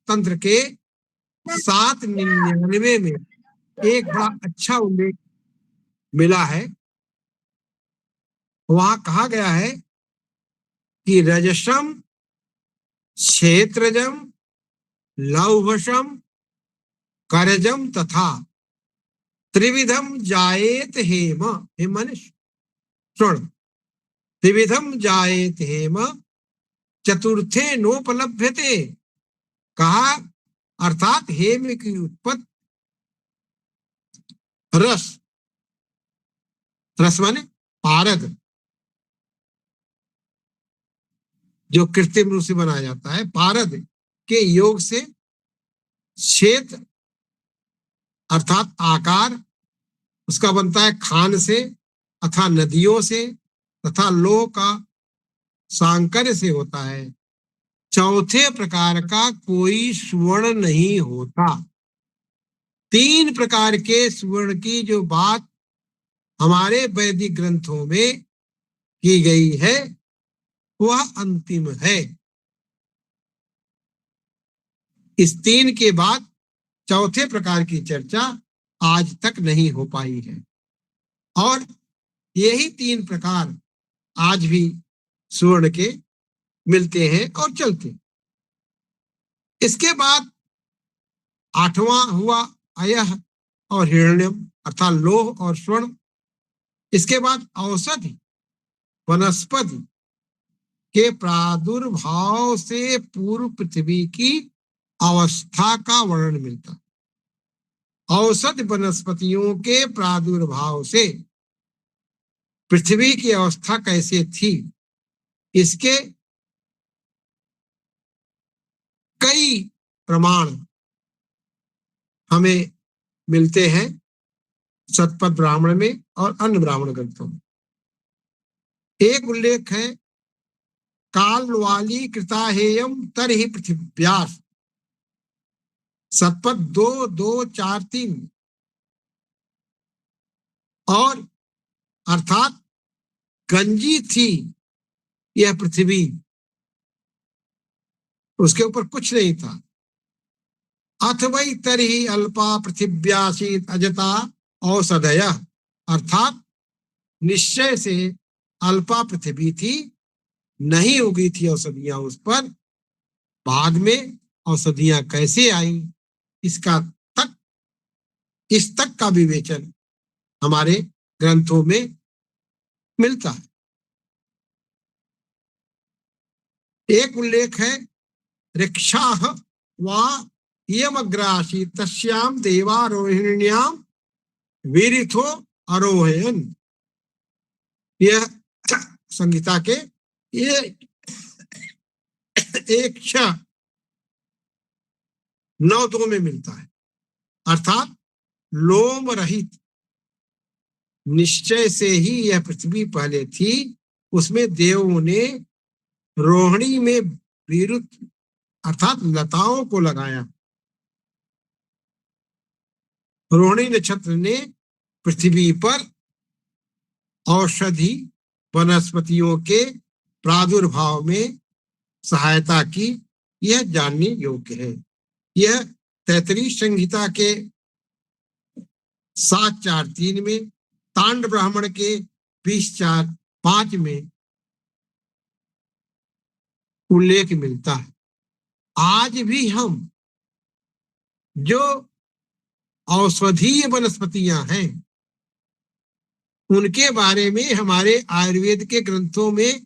तंत्र के 799 में एक बड़ा अच्छा उल्लेख मिला है। वहां कहा गया है कि रजसम क्षेत्रजम लौहसम करजम तथा त्रिविधम जायेत हेम। हेम माने स्वर्ण। त्रिविधम जायेत हेम चतुर्थे नोपलभ्यते। कहा अर्थात हेम की उत्पत्ति रस माने पारद, जो कृत्रिम रूप से बनाया जाता है, पारद के योग से क्षेत्र अर्थात आकार उसका बनता है खान से अथवा नदियों से तथा लोह का सांकर्य से होता है। चौथे प्रकार का कोई सुवर्ण नहीं होता। 3 प्रकार के सुवर्ण की जो बात हमारे वैदिक ग्रंथों में की गई है वह अंतिम है। इस 3 के बाद चौथे प्रकार की चर्चा आज तक नहीं हो पाई है और यही 3 प्रकार आज भी सुवर्ण के मिलते हैं और चलते हैं। इसके बाद 8वां हुआ अयः और हिरण्यम अर्थात लोह और स्वर्ण। इसके बाद औषधि वनस्पति के प्रादुर्भाव से पूर्व पृथ्वी की अवस्था का वर्णन मिलता। औषध वनस्पतियों के प्रादुर्भाव से पृथ्वी की अवस्था कैसे थी, इसके कई प्रमाण हमें मिलते हैं शतपथ ब्राह्मण में और अन्य ब्राह्मण ग्रंथों में। एक उल्लेख है काल वाली कृताहेयम तरहि पृथिव्यास, शतपथ 2:2-4-3। और अर्थात गंजी थी यह पृथ्वी, उसके ऊपर कुछ नहीं था। अथ वै तरहि अल्पा पृथिव्यासीत अजता औषधय, अर्थात निश्चय से अल्पा पृथ्वी थी, नहीं उगी थी औषधियां उस पर। बाद में औषधियां कैसे आई इस तक का विवेचन हमारे ग्रंथों में मिलता है। एक उल्लेख है ऋक्षाः वा इयमग्रासी तस्याम देवारोहिण्याम वीरिथो आरोहयन। यह संहिता के ये 1:9-2 में मिलता है। अर्थात लोम रहित निश्चय से ही यह पृथ्वी पहले थी, उसमें देवों ने रोहिणी में विरुद्ध अर्थात लताओं को लगाया। रोहिणी नक्षत्र ने पृथ्वी पर औषधि वनस्पतियों के प्रादुर्भाव में सहायता की, यह जानने योग्य है। यह तैत्तिरीय संहिता के 7.4.3 में, तांड ब्राह्मण के 20.4.5 में उल्लेख मिलता है। आज भी हम जो औषधीय वनस्पतियां हैं उनके बारे में हमारे आयुर्वेद के ग्रंथों में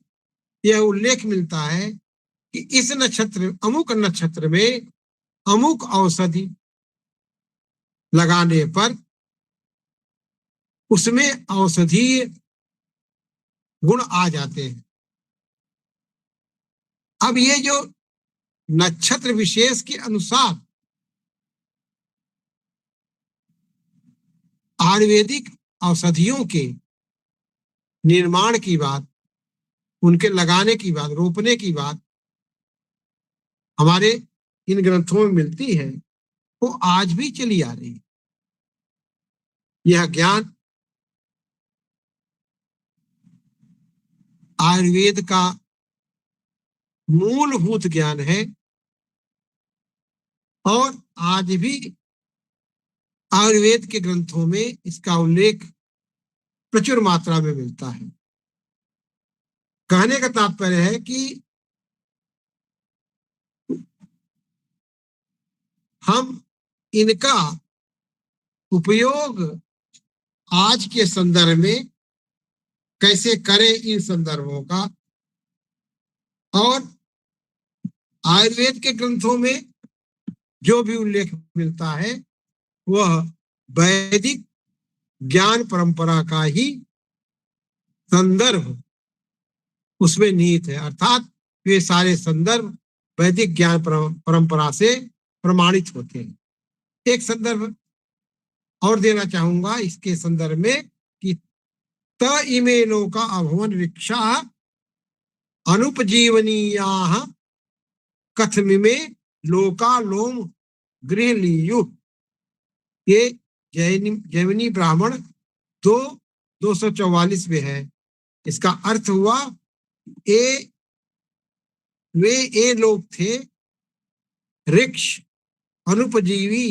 यह उल्लेख मिलता है कि इस नक्षत्र अमुक नक्षत्र में अमुक औषधि लगाने पर उसमें औषधीय गुण आ जाते हैं। अब ये जो नक्षत्र विशेष के अनुसार आयुर्वेदिक औषधियों के निर्माण की बात, उनके लगाने की बात, रोपने की बात हमारे इन ग्रंथों में मिलती है, वो आज भी चली आ रही है। यह ज्ञान आयुर्वेद का मूलभूत ज्ञान है और आज भी आयुर्वेद के ग्रंथों में इसका उल्लेख प्रचुर मात्रा में मिलता है। कहने का तात्पर्य है कि हम इनका उपयोग आज के संदर्भ में कैसे करें, इन संदर्भों का, और आयुर्वेद के ग्रंथों में जो भी उल्लेख मिलता है वह वैदिक ज्ञान परंपरा का ही संदर्भ उसमें निहित है, अर्थात वे सारे संदर्भ वैदिक ज्ञान परंपरा से प्रमाणित होते हैं। एक संदर्भ और देना चाहूंगा इसके संदर्भ में कि त इमे लोका अभवन वृक्षा अनुपजीवनीया कथमिमे लोका लोम गृहलीयु। ये जैमिनी ब्राह्मण 244 में है। इसका अर्थ हुआ वे लोग थे वृक्ष अनुपजीवी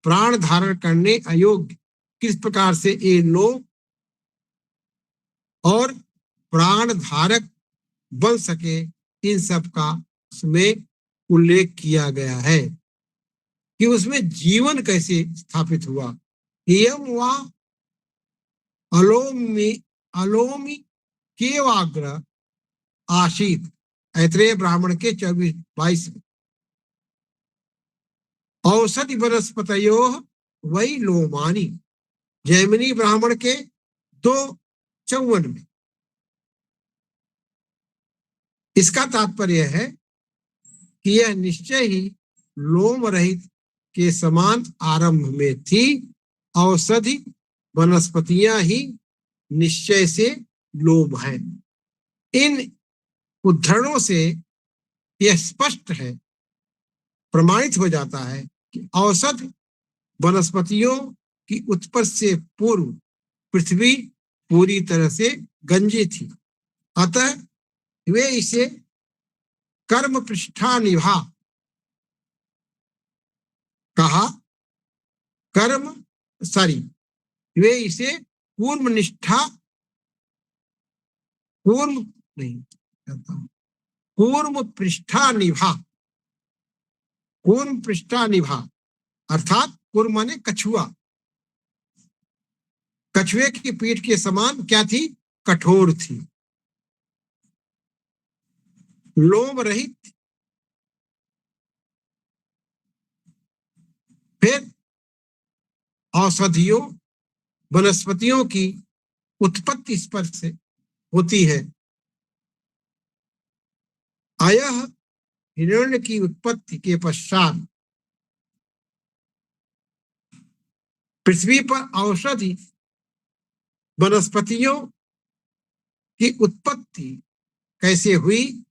प्राण धारण करने अयोग्य, किस प्रकार से ये लोग और प्राण धारक बन सके, इन सब का उसमें उल्लेख किया गया है कि उसमें जीवन कैसे स्थापित हुआ। एयम वा अलोमी केवाग्र आशीत, ऐत्रेय ब्राह्मण के 24-22 में। औषधि वनस्पतयो वही लोमानी, जैमिनी ब्राह्मण के 2:54 में। इसका तात्पर्य है कि यह निश्चय ही लोम रहित के समान आरंभ में थी। औषधि वनस्पतियां ही निश्चय से लोम है। इन उद्धरणों से यह स्पष्ट है, प्रमाणित हो जाता है कि औषध वनस्पतियों की उत्पत्ति से पूर्व पृथ्वी पूरी तरह से गंजी थी, अतः वे इसे कर्म पृष्ठा निभा कहा। वे इसे कूर्म पृष्ठा निभा अर्थात कूर्म माने कछुआ, कछुए की पीठ के समान क्या थी, कठोर थी, लोम रहित। फिर औषधियों वनस्पतियों की उत्पत्ति स्पर्श से होती है। अयः हिरण्य की उत्पत्ति के पश्चात पृथ्वी पर औषधि वनस्पतियों की उत्पत्ति कैसे हुई,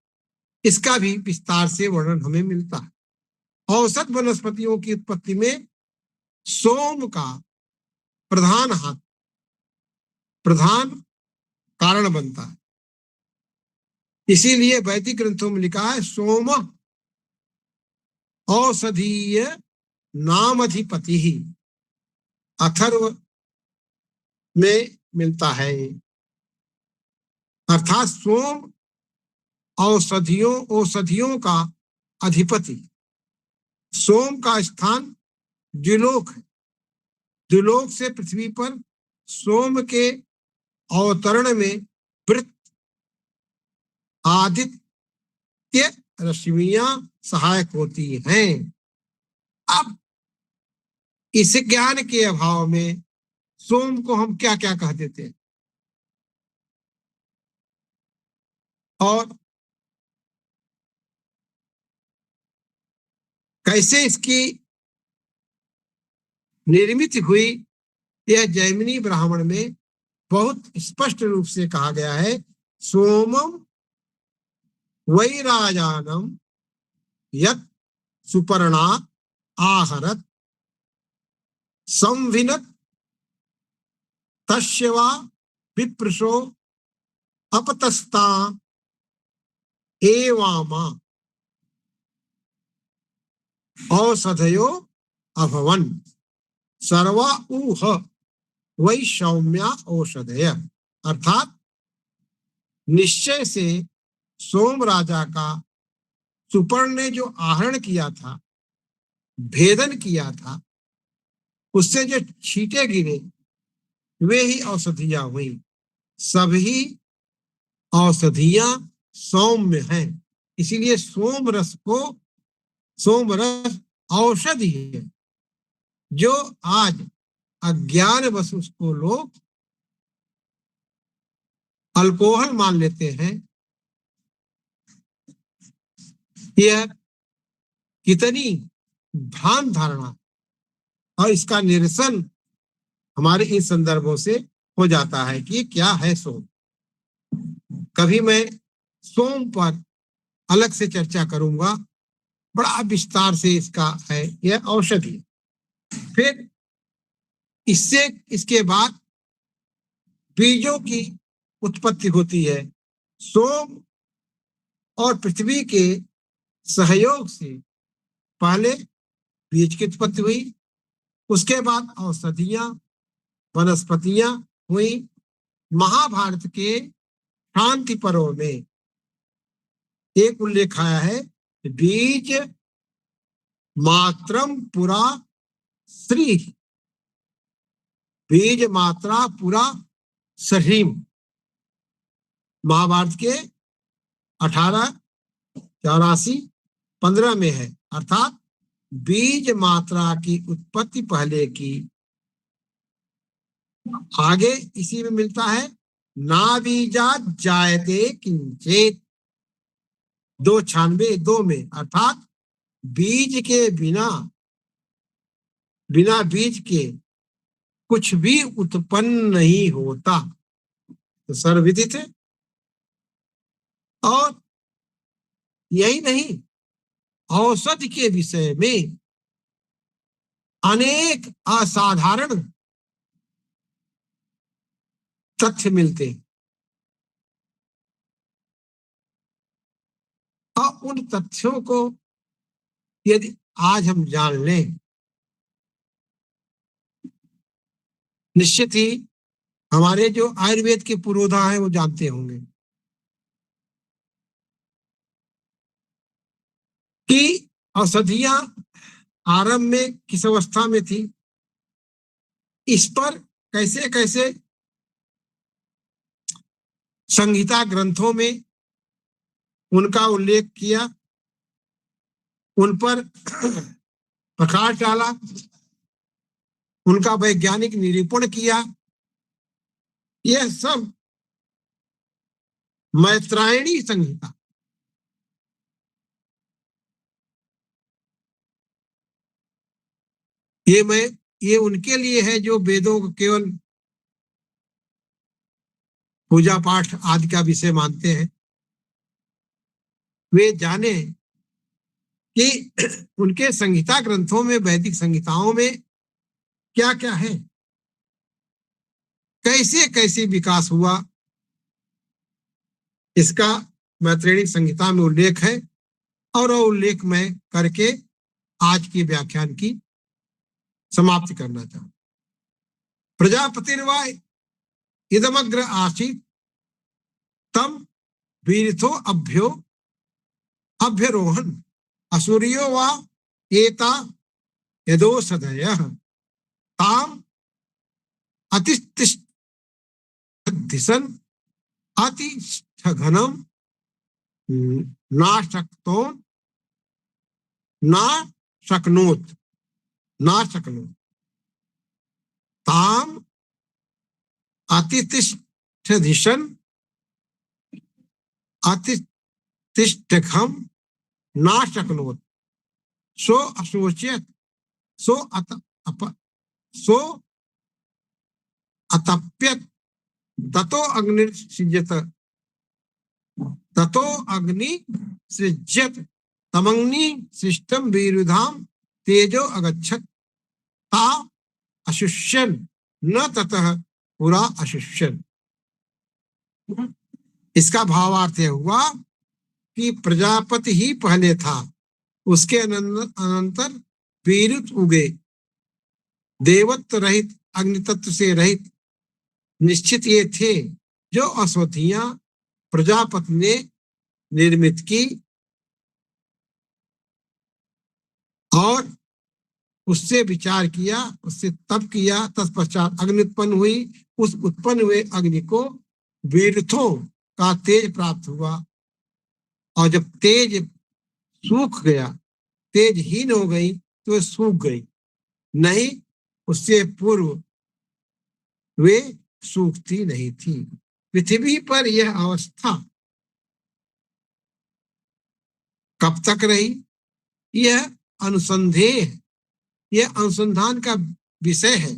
इसका भी विस्तार से वर्णन हमें मिलता है। औषध वनस्पतियों की उत्पत्ति में सोम का प्रधान कारण बनता है। इसीलिए वैदिक ग्रंथों में लिखा है सोम औषधीय नामधिपति ही, अथर्व में मिलता है। अर्थात सोम औषधियों का अधिपति। सोम का स्थान द्युलोक है। द्युलोक से पृथ्वी पर सोम के अवतरण में वृत्त आदित्य रश्मियां सहायक होती हैं। अब इस ज्ञान के अभाव में सोम को हम क्या क्या कह देते हैं, और कैसे इसकी निर्मित हुई, यह जैमिनी ब्राह्मण में बहुत स्पष्ट रूप से कहा गया है। सोमम वैराजानम यत् सुपर्णा आहरत संविनत तस्य वा विप्रशो अपतस्ता एवामा औषधयो अभवन सर्वा ऊह वै सौम्या औषधय। अर्थात निश्चय से सोम राजा का सुपर्ण ने जो आहरण किया था, भेदन किया था, उससे जो छींटे गिरे वे ही औषधियां हुई। सभी औषधियां सौम्य हैं। इसीलिए सोम रस औषधि है। जो आज अज्ञान वश उसको लोग अल्कोहल मान लेते हैं, यह कितनी भ्रांत धारणा, और इसका निरसन हमारे इन संदर्भों से हो जाता है कि क्या है सोम। कभी मैं सोम पर अलग से चर्चा करूंगा, बड़ा विस्तार से इसका है, यह औषधि। फिर इसके बाद बीजों की उत्पत्ति होती है। सोम और पृथ्वी के सहयोग से पहले बीज की उत्पत्ति हुई, उसके बाद औषधियां वनस्पतियां हुई। महाभारत के शांति पर्व में एक उल्लेख आया है, बीज मात्रम पुरा श्री, बीज मात्रा पुरा सहीम। महाभारत के 1884-15 में है। अर्थात बीज मात्रा की उत्पत्ति पहले की। आगे इसी में मिलता है ना बीजा जायते किंचित, 296 में। अर्थात बीज के बिना बीज के कुछ भी उत्पन्न नहीं होता, तो सर्वविदित है। और यही नहीं, औषधि के विषय में अनेक असाधारण तथ्य मिलते हैं, और उन तथ्यों को यदि आज हम जान लें, निश्चित ही हमारे जो आयुर्वेद के पुरोधा हैं वो जानते होंगे कि औषधियां आरंभ में किस अवस्था में थी, इस पर कैसे कैसे संहिता ग्रंथों में उनका उल्लेख किया, उन पर प्रकाश डाला, उनका वैज्ञानिक निरूपण किया। यह सब मैत्रायणी संहिता, ये मैं ये उनके लिए है जो वेदों को केवल पूजा पाठ आदि का विषय मानते हैं। वे जाने कि उनके संहिता ग्रंथों में, वैदिक संहिताओं में क्या क्या है, कैसे कैसे विकास हुआ, इसका मैत्रेयी संहिता में उल्लेख है। और उल्लेख मैं करके आज के व्याख्यान की समाप्ति करना चाहूं। प्रजापतिर्वा इदमग्र आसीत् तम वीरथो अभ्यरोहन असुरियो वा एता यदोषधयः ताम अतिष्ठदिशन् अतिष्ठघनम नाशक्नोत् ताम अतिष्ठदिशन् अतिष्ठघम नाशक्नोत् सो अशोच्यत सो अतप्यत ततो अग्नि सृज्यत तमग्नि सृष्टम वीरुधाम तेजो अगच्छत ता अशुष्यन न ततः पुरा अशुष्यन। इसका भावार्थ यह हुआ कि प्रजापति ही पहले था, उसके अनंतर वीरुत उगे, देवत्व रहित, अग्नि तत्व से रहित निश्चित ये थे जो अश्वत्थियां प्रजापति ने निर्मित की और उससे विचार किया, उससे तप किया, तत्पश्चात अग्नि उत्पन्न हुई। उस उत्पन्न हुए अग्नि को वीरथों का तेज प्राप्त हुआ और जब तेज सूख गया, तेजहीन हो गई तो सूख गई, नहीं उससे पूर्व वे सूखती नहीं थी। पृथ्वी पर यह अवस्था कब तक रही, यह अनुसंदेह है, यह अनुसंधान का विषय है।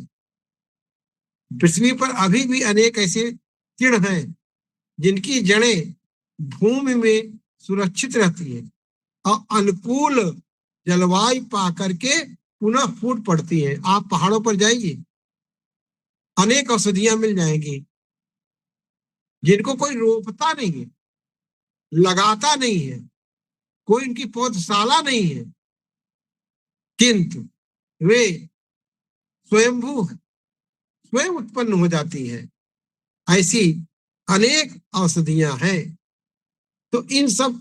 पृथ्वी पर अभी भी अनेक ऐसे तीर्ण हैं जिनकी जड़ें भूमि में सुरक्षित रहती है और अनुकूल जलवायु पा करके पुनः फूट पड़ती है। आप पहाड़ों पर जाइए, अनेक औषधियां मिल जाएंगी जिनको कोई रोपता नहीं है, लगाता नहीं है, कोई इनकी पौधशाला नहीं है, किंतु वे स्वयंभू स्वयं उत्पन्न हो जाती है। ऐसी अनेक औषधियां हैं। तो इन सब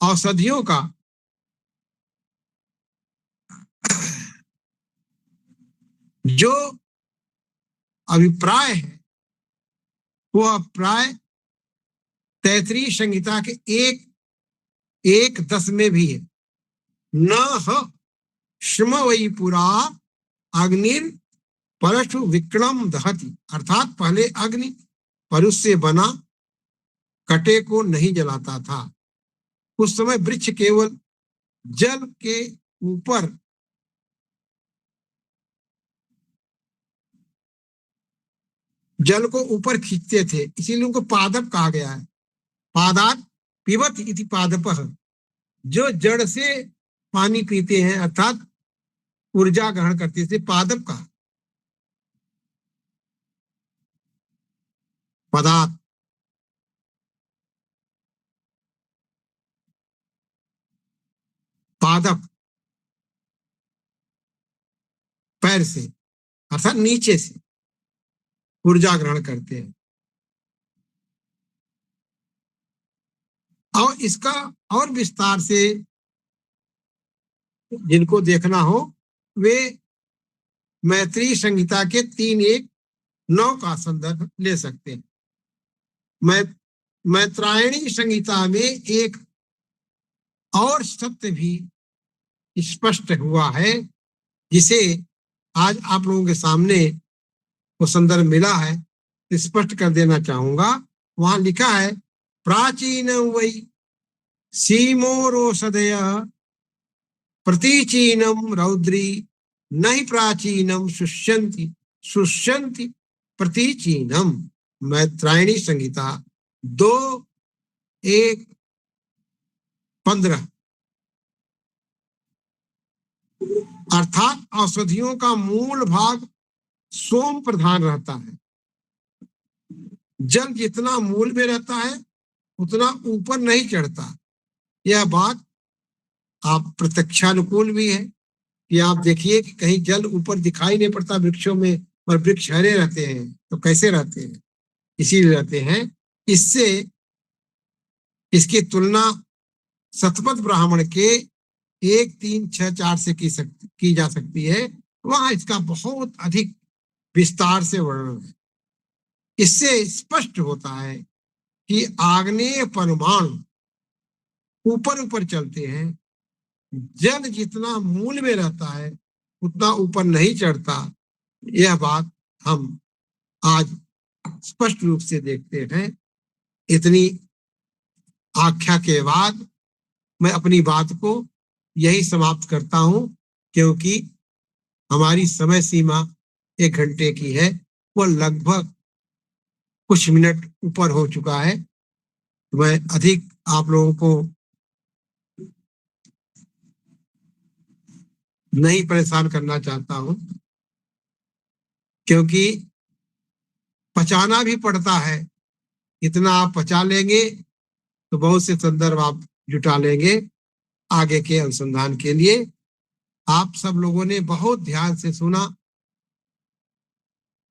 औषधियों का जो अभिप्राय है वो अभिप्राय तैत्तिरीय संहिता के 1:10 में भी है। न श्रम वही पुरा अग्निर परशु विक्रम दहति, अर्थात पहले अग्नि परुष से बना कटे को नहीं जलाता था। उस समय वृक्ष केवल जल के ऊपर जल को ऊपर खींचते थे, इसीलिए उनको पादप कहा गया है। पादात पिबत इति पादपः, जो जड़ से पानी पीते हैं अर्थात ऊर्जा ग्रहण करते थे, पादप कहा। पदार्थ पादप पैर से अर्थात नीचे से ऊर्जा ग्रहण करते हैं। और इसका और विस्तार से जिनको देखना हो वे मैत्रेयी संहिता के 3:1-9 का संदर्भ ले सकते हैं। मैत्रायणी संहिता में एक और सत्य भी स्पष्ट हुआ है जिसे आज आप लोगों के सामने वो संदर्भ मिला है, स्पष्ट कर देना चाहूंगा। वहां लिखा है प्राचीन वै सीमोरोषधय प्रतीचीनम रौद्री न हि प्राचीनम शुष्यन्ति शुष्यन्ति प्रतीचीनम। मैत्रायणी संहिता 2:1-15। अर्थात औषधियों का मूल भाग सोम प्रधान रहता है। जल जितना मूल में रहता है उतना ऊपर नहीं चढ़ता। यह बात आप प्रत्यक्षानुकूल भी है कि आप देखिए कि कहीं जल ऊपर दिखाई नहीं पड़ता वृक्षों में, और वृक्ष हरे रहते हैं, तो कैसे रहते हैं? इसीलिए रहते हैं। इससे इसकी तुलना शतपथ ब्राह्मण के 1-3-6-4 से की जा सकती है। वहां इसका बहुत अधिक विस्तार से वर्णन है। इससे स्पष्ट होता है कि आग्नेय परमाणु ऊपर ऊपर चलते हैं। जल जितना मूल में रहता है उतना ऊपर नहीं चढ़ता। यह बात हम आज स्पष्ट रूप से देखते हैं। इतनी आख्या के बाद मैं अपनी बात को यही समाप्त करता हूं, क्योंकि हमारी समय सीमा 1 घंटे की है, वह लगभग कुछ मिनट ऊपर हो चुका है। मैं अधिक आप लोगों को नहीं परेशान करना चाहता हूं, क्योंकि पचाना भी पड़ता है। इतना आप पचा लेंगे तो बहुत से संदर्भ आप जुटा लेंगे आगे के अनुसंधान के लिए। आप सब लोगों ने बहुत ध्यान से सुना,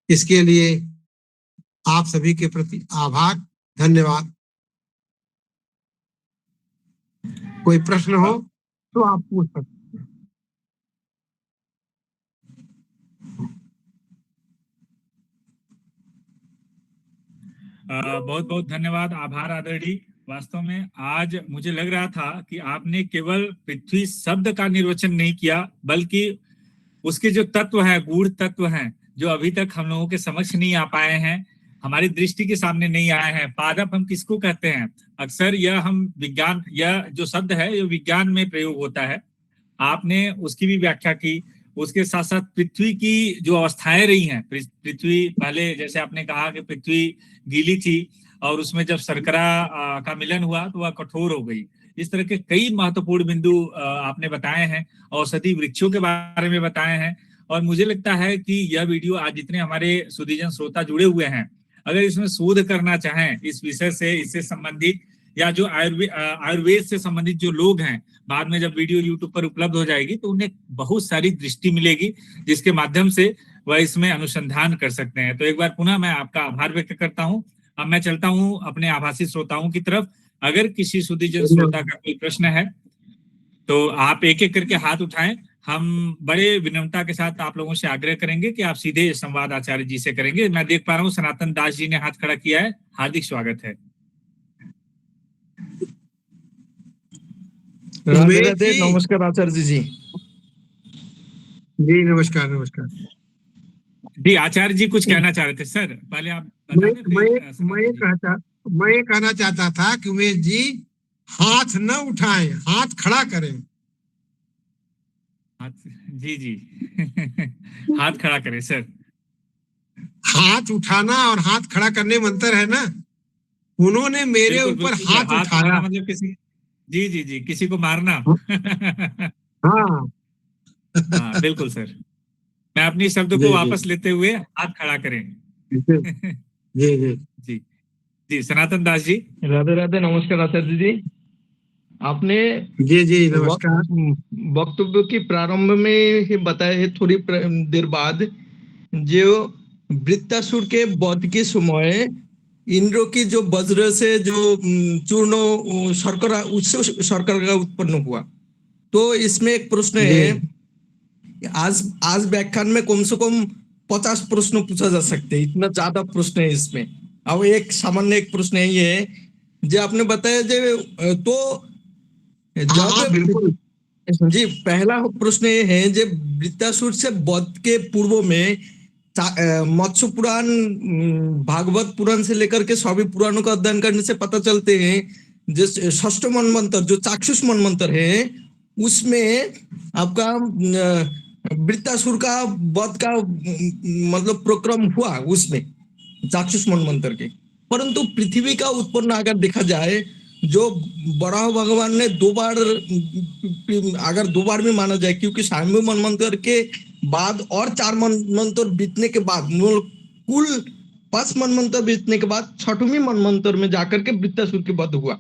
इसके लिए आप सभी के प्रति आभार, धन्यवाद। कोई प्रश्न हो तो आप पूछ सकते हैं।
बहुत बहुत धन्यवाद, आभार आदरणीय। वास्तव में आज मुझे लग रहा था कि आपने केवल पृथ्वी शब्द का निर्वचन नहीं किया, बल्कि उसके जो तत्व है, गूढ़ तत्व हैं, जो अभी तक हम लोगों के समक्ष नहीं आ पाए हैं, हमारी दृष्टि के सामने नहीं आए हैं। पादप हम किसको कहते हैं? अक्सर यह हम विज्ञान, यह जो शब्द है ये विज्ञान में प्रयोग होता है। आपने उसकी भी व्याख्या की। उसके साथ साथ पृथ्वी की जो अवस्थाएं रही हैं, पृथ्वी पहले जैसे आपने कहा कि पृथ्वी गीली थी और उसमें जब शर्करा का मिलन हुआ तो वह कठोर हो गई। इस तरह के कई महत्वपूर्ण बिंदु आपने बताए हैं, औषधि वृक्षों के बारे में बताए हैं। और मुझे लगता है कि यह वीडियो आज जितने हमारे सुधीजन श्रोता जुड़े हुए हैं, अगर इसमें शोध करना चाहें इस विषय से, इससे संबंधित, या जो आयुर्वेद से संबंधित जो लोग हैं, बाद में जब वीडियो यूट्यूब पर उपलब्ध हो जाएगी तो उन्हें बहुत सारी दृष्टि मिलेगी, जिसके माध्यम से वह इसमें अनुसंधान कर सकते हैं। तो एक बार पुनः मैं आपका आभार व्यक्त करता हूं। अब मैं चलता हूं अपने आभासी श्रोताओं की तरफ। अगर किसी सुधीजन श्रोता का कोई प्रश्न है तो आप एक एक करके हाथ उठाएं। हम बड़े विनम्रता के साथ आप लोगों से आग्रह करेंगे कि आप सीधे संवाद आचार्य जी से करेंगे। मैं देख पा रहा हूँ सनातन दास जी ने हाथ खड़ा किया है, हार्दिक स्वागत है।
राधे राधे, नमस्कार आचार्य जी।
जी नमस्कार नमस्कार
जी। आचार्य जी कुछ कहना चाह रहे थे सर, पहले आप
मैं कहना चाहता था कि उमेश जी हाथ न उठाएं, हाथ खड़ा करें।
जी जी हाथ खड़ा करें सर।
हाथ उठाना और हाथ खड़ा करने में अंतर है ना। उन्होंने मेरे ऊपर हाथ उठाया,
मतलब किसी, जी जी जी, किसी को मारना।
हाँ
हाँ बिल्कुल सर। मैं अपनी शब्द को वापस लेते हुए हाथ खड़ा करें।
जी जी
जी जी। सनातन दास जी।
राधे राधे, नमस्कार आचार्य जी। आपने
जी जी नमस्कार।
वक्तव्य की प्रारंभ में ही बताया है, थोड़ी देर बाद, जो वृत्तासुर के वध के समय इंद्र की जो वज्र से जो चूर्ण शर्करा, उससे शर्करा उत्पन्न हुआ। तो इसमें एक प्रश्न है, आज व्याख्यान में कम से कम 50 प्रश्न पूछा जा सकते हैं, इतना ज्यादा प्रश्न है इसमें। अब एक सामान्य एक प्रश्न है ये, जो आपने बताया जो, तो जब जी पहला प्रश्न ये है, जो वृत्तासुर से वध के पूर्व में मत्स्य पुराण, भागवत पुराण से लेकर के सभी पुराणों का अध्ययन करने से पता चलते हैं, जो षष्ठ मनमंत्र, जो चाक्षुष मनमंत्र है, उसमें आपका वृत्तासुर का वध का मतलब प्रक्रम हुआ उसमें चाक्षुष मनवंतर के। परंतु पृथ्वी का उत्पन्न अगर देखा जाए, जो बराह भगवान ने 2 बार, अगर 2 बार भी माना जाए, क्योंकि स्वयंभू मनवंतर के बाद और 4 मनवंतर बीतने के बाद, कुल 5 मनवंतर बीतने के बाद 6वें मनवंतर में जाकर के वृत्तासुर के वध हुआ।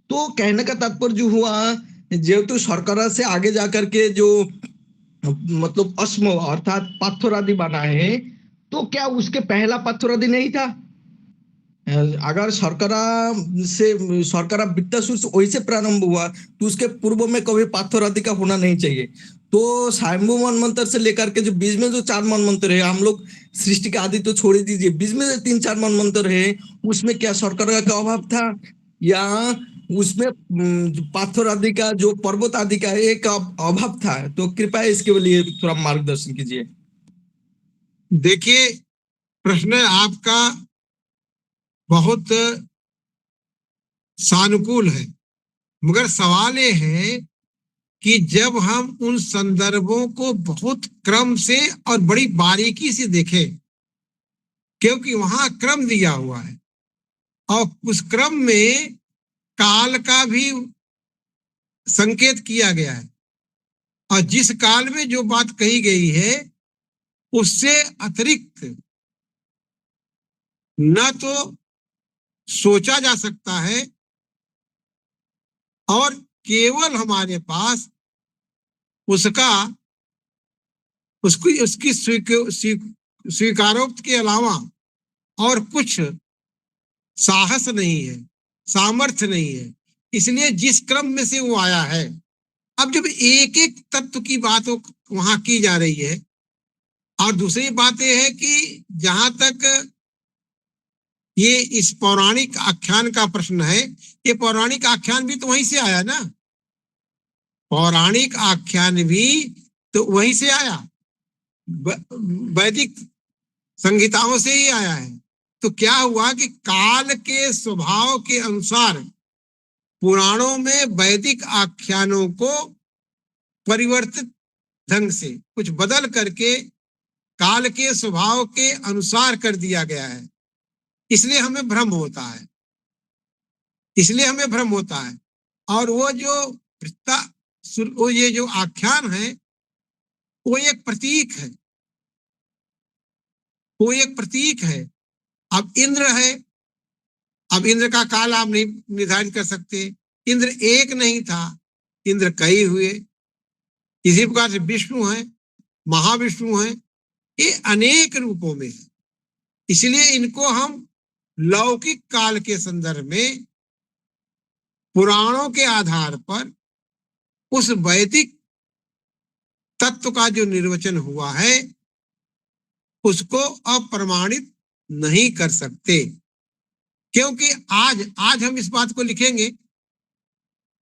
तो कहने का तात्पर्य जो हुआ, जेहेतु सरकारा से आगे जाकर के जो मतलब अस्म अर्थात पाथोरादि बना है, तो क्या उसके पहला पाथोरादि नहीं था? अगर सरकारा वृत्तासुर से वैसे प्रारंभ हुआ, तो उसके पूर्व में कभी पाथोरादि का होना नहीं चाहिए। तो स्वयंभू मनवंतर से लेकर के जो बीच में जो 4 मनवंतर है, हम लोग सृष्टि के आदि तो छोड़ ही दीजिए, बीच में जो 3-4 मनवंतर है, उसमें क्या सरकारा का अभाव था, या उसमें पाथर आदि का, जो पर्वत आदि का एक अभाव था? तो कृपया इसके लिए थोड़ा मार्गदर्शन कीजिए।
देखिए, प्रश्न आपका बहुत सानुकूल है, मगर सवाल ये है कि जब हम उन संदर्भों को बहुत क्रम से और बड़ी बारीकी से देखें, क्योंकि वहां क्रम दिया हुआ है और उस क्रम में काल का भी संकेत किया गया है, और जिस काल में जो बात कही गई है उससे अतिरिक्त न तो सोचा जा सकता है, और केवल हमारे पास उसकी स्वीकारोक्त के अलावा और कुछ साहस नहीं है, सामर्थ्य नहीं है। इसलिए जिस क्रम में से वो आया है, अब जब एक एक तत्व की बात वहां की जा रही है, और दूसरी बात यह है कि जहां तक ये इस पौराणिक आख्यान का प्रश्न है, ये पौराणिक आख्यान भी तो वहीं से आया ना, पौराणिक आख्यान भी तो वहीं से आया, वैदिक संहिताओं से ही आया है। तो क्या हुआ कि काल के स्वभाव के अनुसार पुराणों में वैदिक आख्यानों को परिवर्तित ढंग से कुछ बदल करके काल के स्वभाव के अनुसार कर दिया गया है, इसलिए हमें भ्रम होता है, इसलिए हमें भ्रम होता है। और वो ये जो आख्यान है, वो एक प्रतीक है, वो एक प्रतीक है। अब इंद्र है, अब इंद्र का काल आप नहीं निर्धारित कर सकते, इंद्र एक नहीं था, इंद्र कई हुए। इसी प्रकार से विष्णु है, महाविष्णु है, ये अनेक रूपों में है। इसलिए इनको हम लौकिक काल के संदर्भ में पुराणों के आधार पर उस वैदिक तत्व का जो निर्वचन हुआ है उसको अप्रमाणित नहीं कर सकते, क्योंकि आज हम इस बात को लिखेंगे,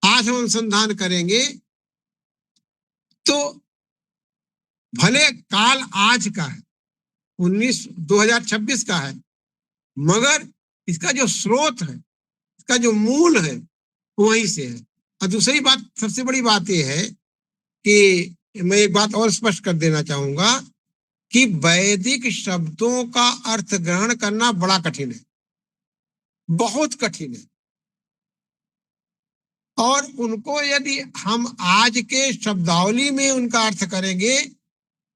आज हम अनुसंधान करेंगे, तो भले काल आज का है, 2026 का है, मगर इसका जो स्रोत है, इसका जो मूल है, वहीं से है। और दूसरी बात, सबसे बड़ी बात यह है कि मैं एक बात और स्पष्ट कर देना चाहूंगा कि वैदिक शब्दों का अर्थ ग्रहण करना बड़ा कठिन है, बहुत कठिन है। और उनको यदि हम आज के शब्दावली में उनका अर्थ करेंगे,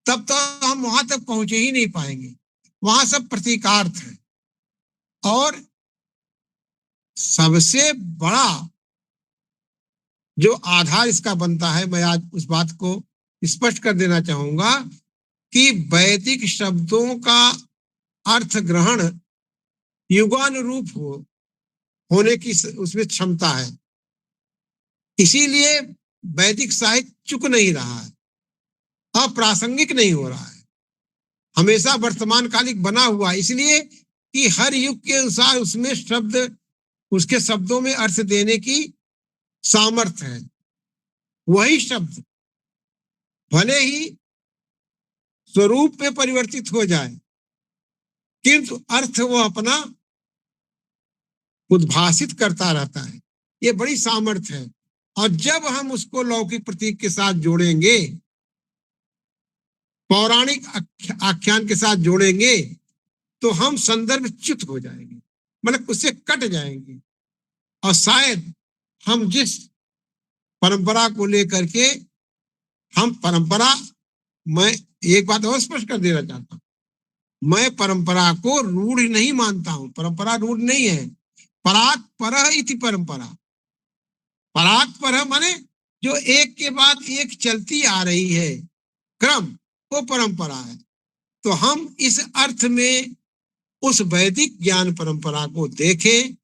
तब तो हम वहां तक पहुंचे ही नहीं पाएंगे, वहां सब प्रतीकार्थ है। और सबसे बड़ा जो आधार इसका बनता है, मैं आज उस बात को स्पष्ट कर देना चाहूंगा कि वैदिक शब्दों का अर्थ ग्रहण युगानुरूप होने की उसमें क्षमता है। इसीलिए वैदिक साहित्य चुक नहीं रहा है, अप्रासंगिक नहीं हो रहा है, हमेशा वर्तमान कालिक बना हुआ, इसलिए कि हर युग के अनुसार उसमें शब्द, उसके शब्दों में अर्थ देने की सामर्थ्य है। वही शब्द भले ही स्वरूप में परिवर्तित हो जाए, किंतु अर्थ वो अपना उद्भाषित करता रहता है, ये बड़ी सामर्थ्य है। और जब हम उसको लौकिक प्रतीक के साथ जोड़ेंगे, पौराणिक आख्यान के साथ जोड़ेंगे तो हम संदर्भ च्युत हो जाएंगे, मतलब उससे कट जाएंगे। और शायद हम जिस परंपरा को लेकर के हम परंपरा, मैं एक बात और स्पष्ट कर देना चाहता हूं, मैं परंपरा को रूढ़ नहीं मानता हूं। परंपरा रूढ़ नहीं है। परात् परः इति परंपरा। परात् परः माने जो एक के बाद एक चलती आ रही है क्रम, वो परंपरा है। तो हम इस अर्थ में उस वैदिक ज्ञान परंपरा को देखें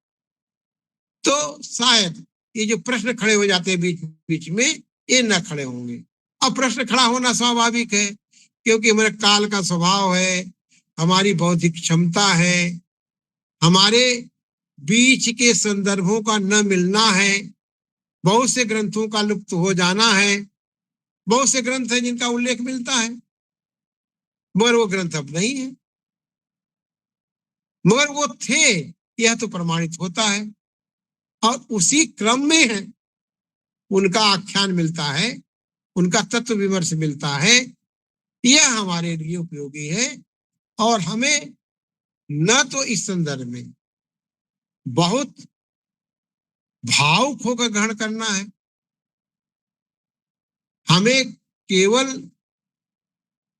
तो शायद ये जो प्रश्न खड़े हो जाते हैं बीच बीच में, ये न खड़े होंगे। अब प्रश्न खड़ा होना स्वाभाविक है, क्योंकि हमारे काल का स्वभाव है, हमारी बौद्धिक क्षमता है, हमारे बीच के संदर्भों का न मिलना है, बहुत से ग्रंथों का लुप्त हो जाना है। बहुत से ग्रंथ हैं जिनका उल्लेख मिलता है मगर वो ग्रंथ अब नहीं है, मगर वो थे, यह तो प्रमाणित होता है। और उसी क्रम में है उनका आख्यान मिलता है, उनका तत्व विमर्श मिलता है। यह हमारे लिए उपयोगी है और हमें न तो इस संदर्भ में बहुत भावुक होकर ग्रहण करना है, हमें केवल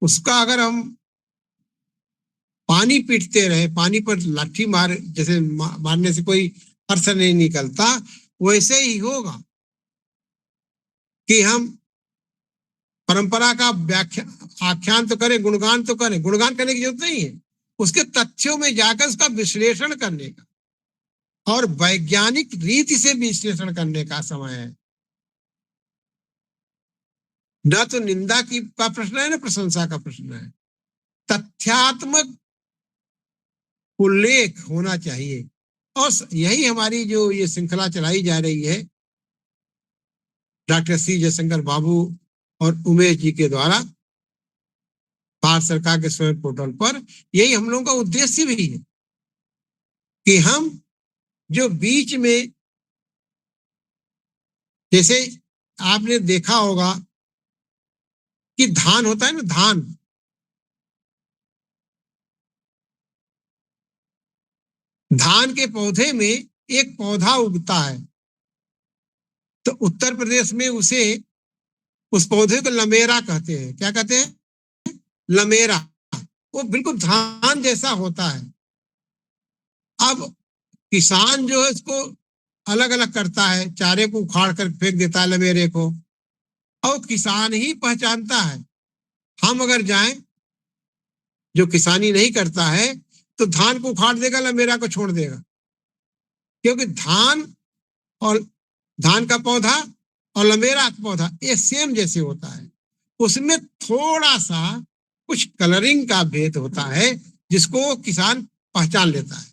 उसका, अगर हम पानी पीटते रहे, पानी पर लाठी मार जैसे मारने से कोई अर्थ नहीं निकलता, वैसे ही होगा कि हम परंपरा का व्याख्या आख्यान तो करें, गुणगान तो करें। गुणगान करने की जरूरत नहीं है, उसके तथ्यों में जाकर उसका विश्लेषण करने का और वैज्ञानिक रीति से विश्लेषण करने का समय है। न तो निंदा की का प्रश्न है, न प्रशंसा का प्रश्न है। तथ्यात्मक उल्लेख होना चाहिए। और यही हमारी जो ये श्रृंखला चलाई जा रही है डॉक्टर सी जयशंकर बाबू और उमेश जी के द्वारा भारत सरकार के स्वयं पोर्टल पर, यही हम लोगों का उद्देश्य भी है कि हम जो बीच में, जैसे आपने देखा होगा कि धान होता है ना, धान के पौधे में एक पौधा उगता है, तो उत्तर प्रदेश में उसे, उस पौधे को लमेरा कहते हैं। क्या कहते हैं? लमेरा। वो बिल्कुल धान जैसा होता है। अब किसान जो है उसको अलग अलग करता है, चारे को उखाड़ कर फेंक देता है लमेरे को, और किसान ही पहचानता है। हम अगर जाएं, जो किसानी नहीं करता है तो धान को उखाड़ देगा, लमेरा को छोड़ देगा, क्योंकि धान और धान का पौधा और लमेरा का पौधा ये सेम जैसे होता है। उसमें थोड़ा सा कुछ कलरिंग का भेद होता है जिसको किसान पहचान लेता है।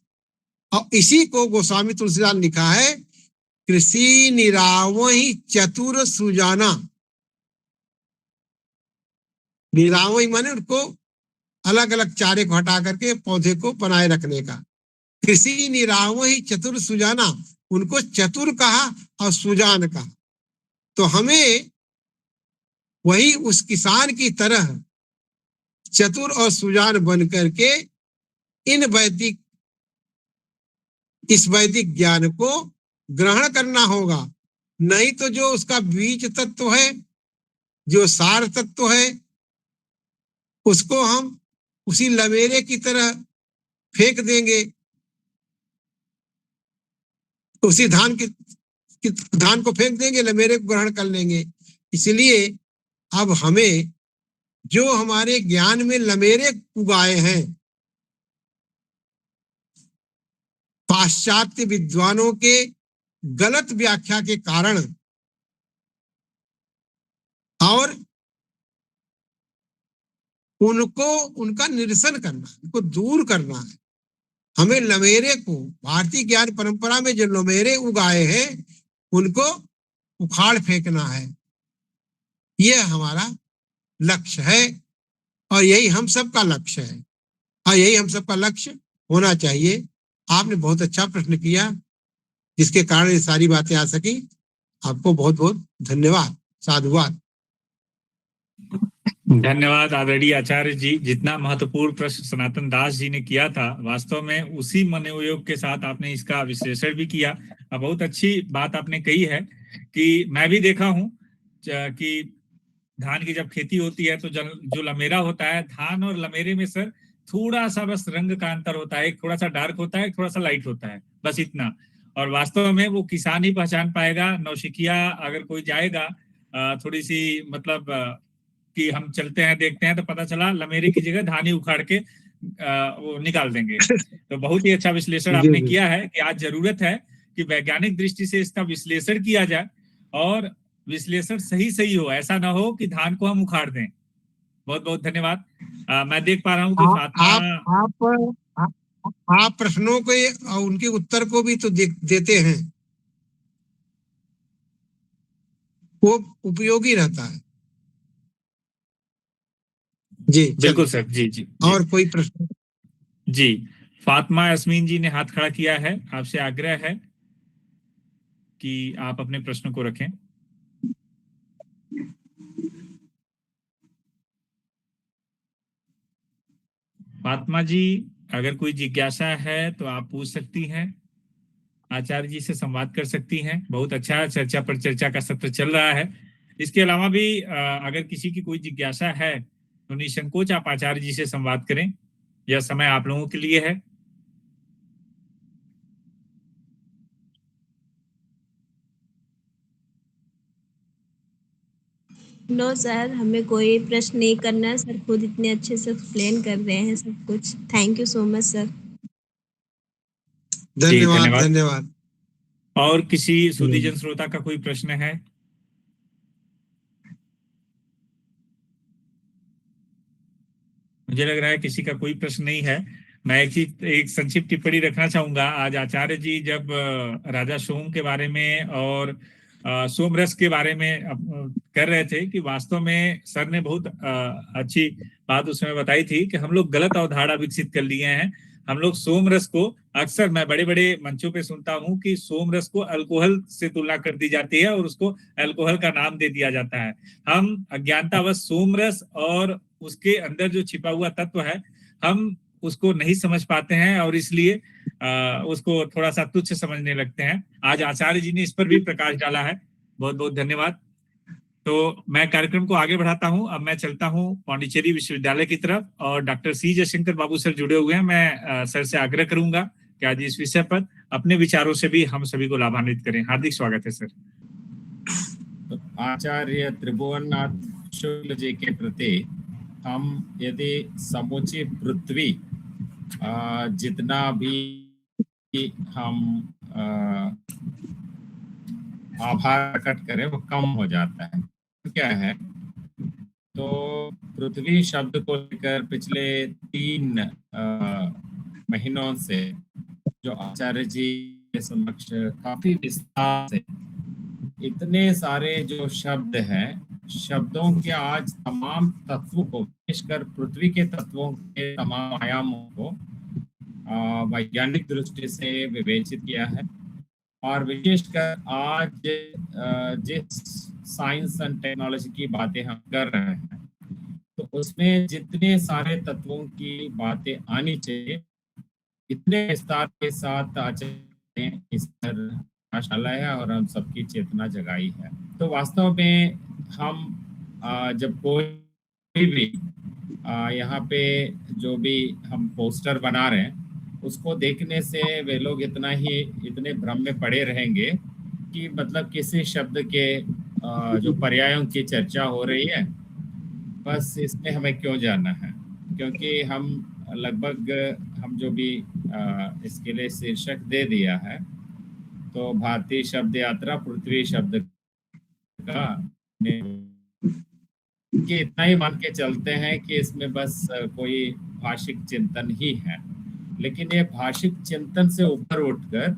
और इसी को गोस्वामी तुलसीदास ने लिखा है, कृषि निरावहि चतुर सुजाना। निरावहि माने उनको अलग अलग चारे को हटा करके पौधे को बनाए रखने का। कृषि निरावहि चतुर सुजाना, उनको चतुर कहा और सुजान कहा। तो हमें वही उस किसान की तरह चतुर और सुजान बन करके इस वैदिक ज्ञान को ग्रहण करना होगा। नहीं तो जो उसका बीज तत्व है, जो सार तत्व है, उसको हम उसी लमेरे की तरह फेंक देंगे, उसी धान को फेंक देंगे, लमेरे को ग्रहण कर लेंगे। इसलिए अब हमें जो हमारे ज्ञान में लमेरे उगाए हैं पाश्चात्य विद्वानों के गलत व्याख्या के कारण, और उनका निरसन करना, उनको दूर करना है। हमें लमेरे को, भारतीय ज्ञान परंपरा में जो लमेरे उगाए हैं उनको उखाड़ फेंकना है। यह हमारा लक्ष्य है और यही हम सबका लक्ष्य है और यही हम सबका लक्ष्य होना चाहिए। आपने बहुत अच्छा प्रश्न किया जिसके कारण ये सारी बातें आ सकी। आपको बहुत बहुत धन्यवाद, साधुवाद।
धन्यवाद आदरणीय आचार्य जी। जितना महत्वपूर्ण प्रश्न सनातन दास जी ने किया था, वास्तव में उसी मनोयोग के साथ आपने इसका विश्लेषण भी किया। बहुत अच्छी बात आपने कही है कि मैं भी देखा हूं कि धान की जब खेती होती है तो जो लमेरा होता है, धान और लमेरे में सर थोड़ा सा बस रंग का अंतर होता है। एक थोड़ा सा डार्क होता है, एक थोड़ा सा लाइट होता है, बस इतना। और वास्तव में वो किसान ही पहचान पाएगा। नौसिखिया अगर कोई जाएगा थोड़ी सी मतलब कि हम चलते हैं देखते हैं तो पता चला लमेरे की जगह धान ही उखाड़ के वो निकाल देंगे। तो बहुत ही अच्छा विश्लेषण
जी
आपने
जी।
किया है कि आज जरूरत है कि वैज्ञानिक दृष्टि से इसका विश्लेषण किया जाए और विश्लेषण सही सही हो, ऐसा ना हो कि धान को हम उखाड़ दें। बहुत बहुत धन्यवाद। मैं देख पा रहा हूँ कि फातिमा।
आप आप प्रश्नों को उनके उत्तर को भी तो देते हैं, वो उपयोगी रहता है। जी
बिल्कुल
चलिए,
सर। जी जी जी
और कोई प्रश्न?
जी। फातिमा यास्मीन जी ने हाथ खड़ा किया है। आपसे आग्रह है कि आप अपने प्रश्न को रखें। फातिमा जी, अगर कोई जिज्ञासा है तो आप पूछ सकती हैं, आचार्य जी से संवाद कर सकती हैं। बहुत अच्छा चर्चा पर चर्चा का सत्र चल रहा है। इसके अलावा भी अगर किसी की कोई जिज्ञासा है तो निसंकोच आप आचार्य जी से संवाद करें। यह समय आप लोगों के लिए है।
नो सर, हमें कोई प्रश्न नहीं करना है सर, खुद इतने अच्छे से एक्सप्लेन कर रहे हैं सब कुछ। Thank you so much sir.
जी
धन्यवाद
धन्यवाद।
धन्यवाद।
और किसी सुधीजन श्रोता का कोई प्रश्न है? मुझे लग रहा है किसी का कोई प्रश्न नहीं है। मैं एक संक्षिप्त टिप्पणी रखना चाहूंगा। आज आचार्य जी जब राजा सोम के बारे में और सोमरस के बारे में कर रहे थे कि वास्तव में सर ने बहुत अच्छी बात उसमें बताई थी कि हम लोग गलत अवधारणा विकसित कर लिए हैं। हम लोग सोमरस को अक्सर, मैं बड़े बड़े मंचों पे सुनता हूँ कि सोमरस को अल्कोहल से तुलना कर दी जाती है और उसको अल्कोहल का नाम दे दिया जाता है। हम अज्ञानतावश सोमरस और उसके अंदर जो छिपा हुआ तत्व है, हम उसको नहीं समझ पाते हैं और इसलिए उसको थोड़ा सा तुच्छ समझने लगते हैं। आज आचार्य जी ने इस पर भी प्रकाश डाला है। बहुत बहुत धन्यवाद। तो मैं कार्यक्रम को आगे बढ़ाता हूं। अब मैं चलता हूं पांडिचेरी विश्वविद्यालय की तरफ और डॉक्टर सी जयशंकर बाबू सर जुड़े हुए हैं। मैं सर से आग्रह करूंगा कि आज इस विषय पर अपने विचारों से भी हम सभी को लाभान्वित करें। हार्दिक स्वागत है सर।
तो आचार्य त्रिभुवननाथ शुक्ल जी के प्रति हम यदि समूची पृथ्वी जितना भी हम आभार प्रकट करें वो कम हो जाता है। क्या है, तो पृथ्वी शब्द को लेकर पिछले 3 महीनों से जो आचार्य जी के समक्ष काफी विस्तार से इतने सारे जो शब्द हैं, शब्दों के आज तमाम तत्वों को, विशेषकर पृथ्वी के तत्वों के तमाम आयामों को वैज्ञानिक दृष्टि से विवेचित किया है। और विशेषकर आज जिस साइंस एंड टेक्नोलॉजी की बातें हम कर रहे हैं, तो उसमें जितने सारे तत्वों की बातें आनी चाहिए, इतने विस्तार के साथ आचार्य ने इस पर डाला है और हम सबकी चेतना जगाई है। तो वास्तव में हम जब कोई भी यहाँ पे जो भी हम पोस्टर बना रहे हैं, उसको देखने से वे लोग इतने भ्रम में पड़े रहेंगे कि मतलब किसी शब्द के जो पर्यायों की चर्चा हो रही है, बस इसमें हमें क्यों जाना है। क्योंकि हम लगभग हम जो भी इसके लिए शीर्षक दे दिया है, तो भारतीय शब्द यात्रा पृथ्वी शब्द का कि इतना ही मान के चलते हैं कि इसमें बस कोई भाषिक चिंतन ही है। लेकिन ये भाषिक चिंतन से ऊपर उठकर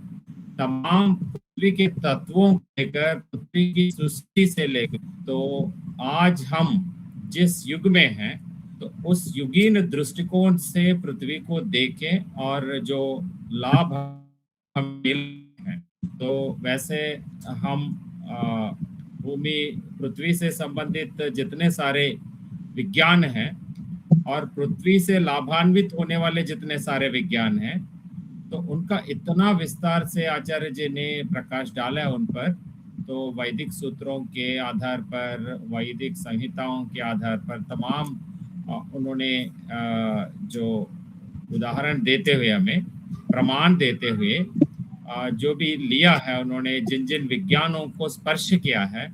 तमाम पृथ्वी के तत्वों को लेकर, पृथ्वी की सृष्टि से लेकर, तो आज हम जिस युग में हैं, तो उस युगीन दृष्टिकोण से पृथ्वी को देखें और जो लाभ हम मिले हैं, तो वैसे हम भूमि पृथ्वी से संबंधित जितने सारे विज्ञान है और पृथ्वी से लाभान्वित होने वाले जितने सारे विज्ञान हैं, तो उनका इतना विस्तार से आचार्य जी ने प्रकाश डाला है उन पर। तो वैदिक सूत्रों के आधार पर, वैदिक संहिताओं के आधार पर तमाम उन्होंने जो उदाहरण देते हुए, हमें प्रमाण देते हुए जो भी लिया है उन्होंने, जिन जिन विज्ञानों को स्पर्श किया है,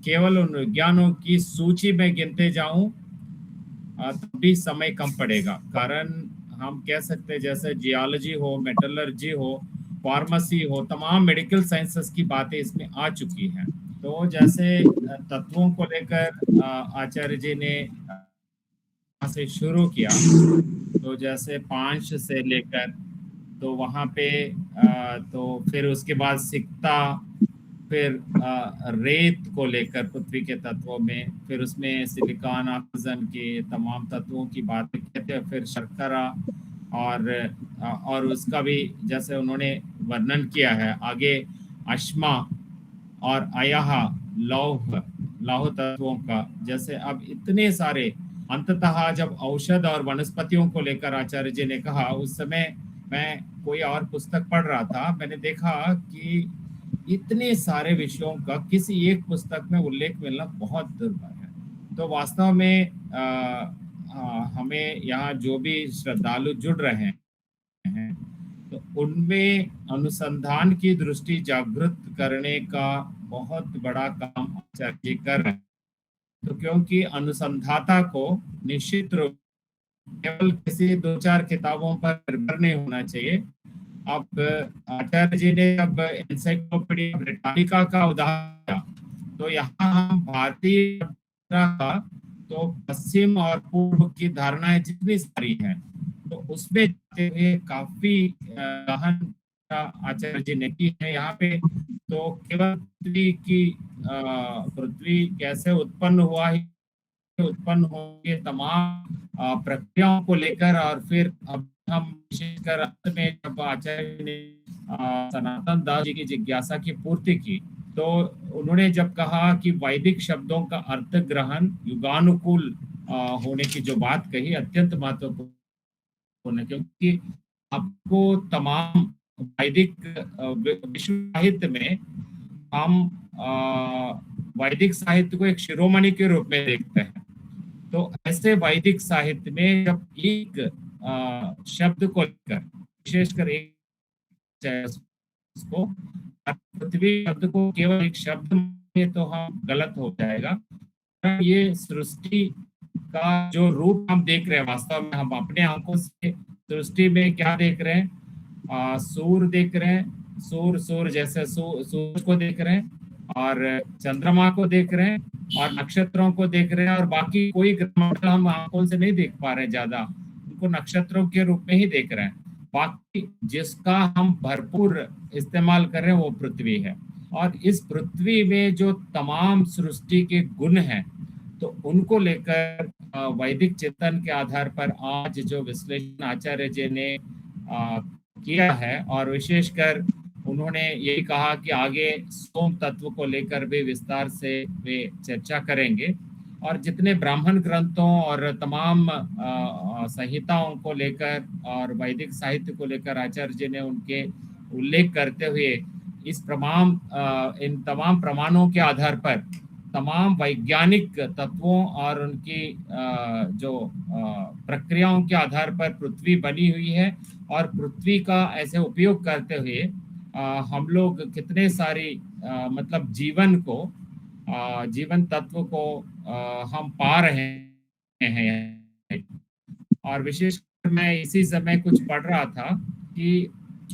केवल उन विज्ञानों की सूची में गिनते जाऊं तब भी समय कम पड़ेगा। कारण हम कह सकते हैं जैसे जियोलॉजी हो, मेटलर्जी हो, फार्मेसी हो, तमाम मेडिकल साइंसेस की बातें इसमें आ चुकी हैं। तो जैसे तत्वों को लेकर आचार्य जी ने से शुरू किया, तो जैसे 5 से लेकर तो वहाँ पे तो फिर उसके बाद सिकता, फिर रेत को लेकर पृथ्वी के तत्वों में, फिर उसमें सिलिकॉन, ऑक्सीजन के तमाम तत्वों की बातें कहते हैं, फिर शर्करा और उसका भी जैसे उन्होंने वर्णन किया है आगे, अश्मा और अयह लौह तत्वों का। जैसे अब इतने सारे, अंततः जब औषध और वनस्पतियों को लेकर आचार्य जी ने कहा, उस समय मैं कोई और पुस्तक पढ़ रहा था, मैंने देखा कि इतने सारे विषयों का किसी एक पुस्तक में उल्लेख मिलना बहुत दुर्लभ है। तो वास्तव में हमें यहाँ जो भी श्रद्धालु जुड़ रहे हैं, तो उनमें अनुसंधान की दृष्टि जागृत करने का बहुत बड़ा काम आचार्य जी कर रहे हैं। तो क्योंकि अनुसंधाता को निश्चित रूप केवल किसी 2-4 किताबों पर निर्भर नहीं होना चाहिए। अब आचार्य जी ने जब एनसाइक्लोपीडिया ब्रिटानिका का उदाहरण दिया, तो यहाँ हम भारतीय का तो पश्चिम और पूर्व की धारणाएं जितनी सारी हैं, तो उसमें जाते हुए काफी गहन आचार्य जी ने की है। यहाँ पे तो केवल पृथ्वी कैसे उत्पन्न हुआ है, उत्पन्न होंगे तमाम प्रक्रियाओं को लेकर, और फिर अब हम विशेषकर अंत में जब आचार्य ने सनातन दास जी की जिज्ञासा की पूर्ति की, तो उन्होंने जब कहा कि वैदिक शब्दों का अर्थ ग्रहण युगानुकूल होने की जो बात कही, अत्यंत महत्वपूर्ण, क्योंकि आपको तमाम वैदिक विश्व साहित्य में हम वैदिक साहित्य को एक शिरोमणि के रूप में देखते हैं। तो ऐसे वैदिक साहित्य में जब एक शब्द को लेकर, विशेषकर एक उसको पृथ्वी शब्द को केवल एक शब्द में तो हम गलत हो जाएगा। ये सृष्टि का जो रूप हम देख रहे हैं, वास्तव में हम अपने आंखों से सृष्टि में क्या देख रहे हैं, सूर्य देख रहे हैं, सूर्य जैसे सूरज को देख रहे हैं, और चंद्रमा को देख रहे हैं, और नक्षत्रों को देख रहे हैं, और बाकी कोई ग्रह हम आंखों से नहीं देख पा रहे ज्यादा, उनको नक्षत्रों के रूप में ही देख रहे हैं। बाकी जिसका हम भरपूर इस्तेमाल कर रहे हैं वो पृथ्वी है। और इस पृथ्वी में जो तमाम सृष्टि के गुण हैं, तो उनको लेकर वैदिक चिंतन के आधार पर आज जो विश्लेषण आचार्य जी ने किया है, और विशेषकर उन्होंने यही कहा कि आगे सोम तत्व को लेकर भी विस्तार से वे चर्चा करेंगे, और जितने ब्राह्मण ग्रंथों और तमाम संहिताओं को लेकर और वैदिक साहित्य को लेकर आचार्य जी ने उनके उल्लेख करते हुए इन तमाम प्रमाणों के आधार पर तमाम वैज्ञानिक तत्वों और उनकी जो प्रक्रियाओं के आधार पर पृथ्वी बनी हुई है, और पृथ्वी का ऐसे उपयोग करते हुए हम लोग कितने सारी मतलब जीवन तत्व को हम पा रहे हैं। और विशेषकर मैं इसी समय कुछ पढ़ रहा था कि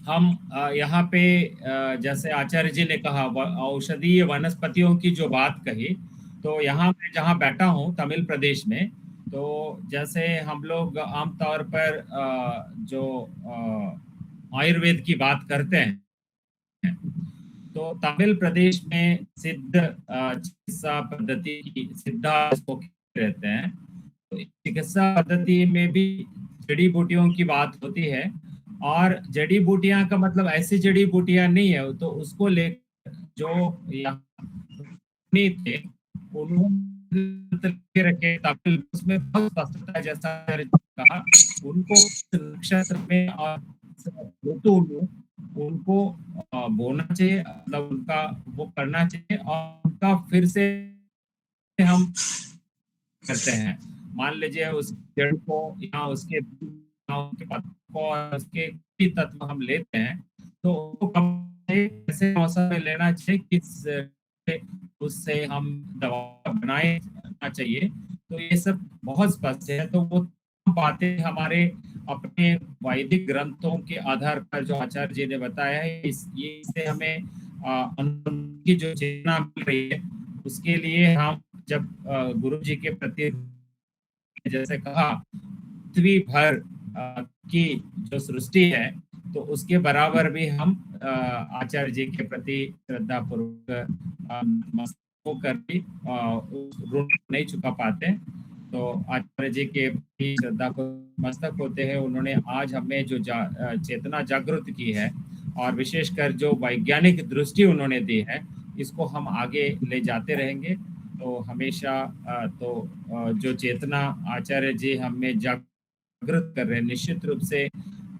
हम यहाँ पे जैसे आचार्य जी ने कहा औषधीय वनस्पतियों की जो बात कही, तो यहाँ मैं जहाँ बैठा हूँ तमिल प्रदेश में, तो जैसे हम लोग आमतौर पर जो आयुर्वेद की बात करते हैं, तो तमिल प्रदेश में सिद्ध चिकित्सा पद्धति की सिद्धा रहते हैं, तो चिकित्सा पद्धति में भी जड़ी बूटियों की बात होती है। और जड़ी बूटियां का मतलब ऐसी जड़ी बूटियां नहीं है, तो उसको लेकर जो थे उन्होंने रखे ताकि उसमें बहुत स्पष्टता, जैसा कहा, उनको नक्षत्र में और ऋतु में उनको बोना चाहिए, मतलब उनका वो करना चाहिए, और उनका फिर से हम करते हैं। मान लीजिए उस पेड़ को या उसके पत्तों को और उसके कोई तत्व हम लेते हैं, तो उसको ऐसे मौसम में लेना चाहिए कि उससे हम दवा बनाना चाहिए। तो ये सब बहुत स्पष्ट है। तो वो बातें हमारे अपने वैदिक ग्रंथों के आधार पर जो आचार्य जी ने बताया है, इससे हमें की जो चेतना मिल रही है, उसके लिए हम जब गुरु जी के प्रति, जैसे कहा, पृथ्वी भर की जो सृष्टि है, तो उसके बराबर भी हम आचार्य जी के प्रति श्रद्धा पूर्वक होकर भी ऋण नहीं चुका पाते। तो आचार्य जी के प्रति श्रद्धा को मस्तक होते हैं। उन्होंने आज हमें जो चेतना जागृत की है, और विशेषकर जो वैज्ञानिक दृष्टि उन्होंने दी है, इसको हम आगे ले जाते रहेंगे। तो हमेशा जो चेतना आचार्य जी हमें जागृत कर रहे हैं, निश्चित रूप से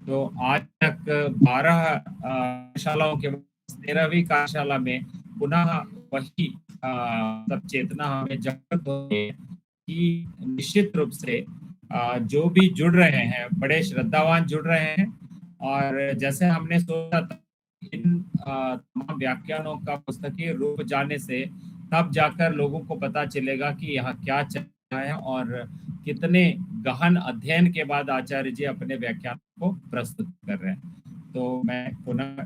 तो आज तक 12 कार्यशालाओं के 13वीं कार्यशाला में पुनः वही सब चेतना हमें जागृत हो रही है कि निश्चित रूप से जो भी जुड़ रहे हैं, बड़े श्रद्धावान जुड़ रहे हैं। और जैसे हमने सोचा था, इन तमाम व्याख्यानों का पुस्तकीय रूप जाने से तब जाकर लोगों को पता चलेगा कि यहाँ क्या चल रहा है और कितने गहन अध्ययन के बाद आचार्य जी अपने व्याख्यान को प्रस्तुत कर रहे हैं। तो मैं पुनः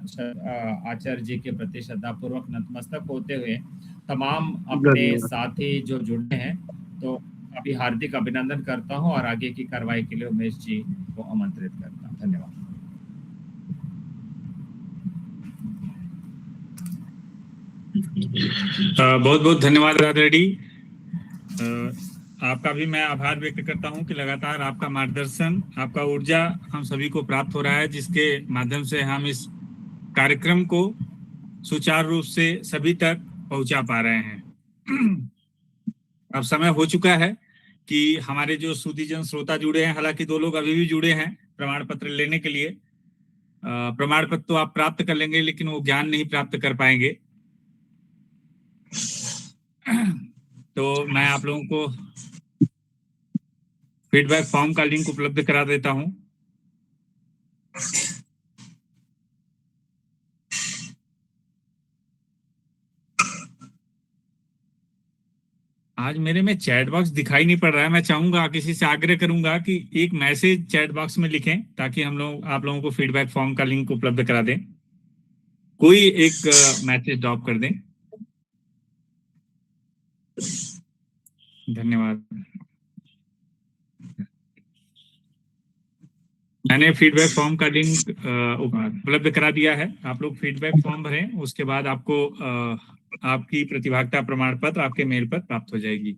आचार्य जी के प्रति श्रद्धापूर्वक नतमस्तक होते हुए तमाम अपने साथी जो जुड़े हैं, तो अभी हार्दिक अभिनंदन करता हूँ और आगे की कार्रवाई के लिए उमेश जी को आमंत्रित करता हूँ। धन्यवाद।
बहुत बहुत धन्यवाद राधा रेड्डी। आपका भी मैं आभार व्यक्त करता हूं कि लगातार आपका मार्गदर्शन, आपका ऊर्जा हम सभी को प्राप्त हो रहा है, जिसके माध्यम से हम इस कार्यक्रम को सुचारू रूप से सभी तक पहुंचा पा रहे हैं। अब समय हो चुका है कि हमारे जो सुधीजन श्रोता जुड़े हैं, हालांकि 2 लोग अभी भी जुड़े हैं प्रमाण पत्र लेने के लिए। प्रमाण पत्र तो आप प्राप्त कर लेंगे, लेकिन वो ज्ञान नहीं प्राप्त कर पाएंगे। तो मैं आप लोगों को फीडबैक फॉर्म का लिंक उपलब्ध करा देता हूं। आज मेरे में चैट बॉक्स दिखाई नहीं पड़ रहा है। मैं चाहूंगा, किसी से आग्रह करूंगा कि एक मैसेज चैट बॉक्स में लिखें, ताकि हम लोग आप लोगों को फीडबैक फॉर्म का लिंक उपलब्ध करा दें। कोई एक मैसेज ड्रॉप कर दें। धन्यवाद। मैंने फीडबैक फॉर्म का लिंक उपलब्ध करा दिया है। आप लोग फीडबैक फॉर्म भरें, उसके बाद आपको आपकी प्रतिभागिता प्रमाण पत्र आपके मेल पर प्राप्त हो जाएगी।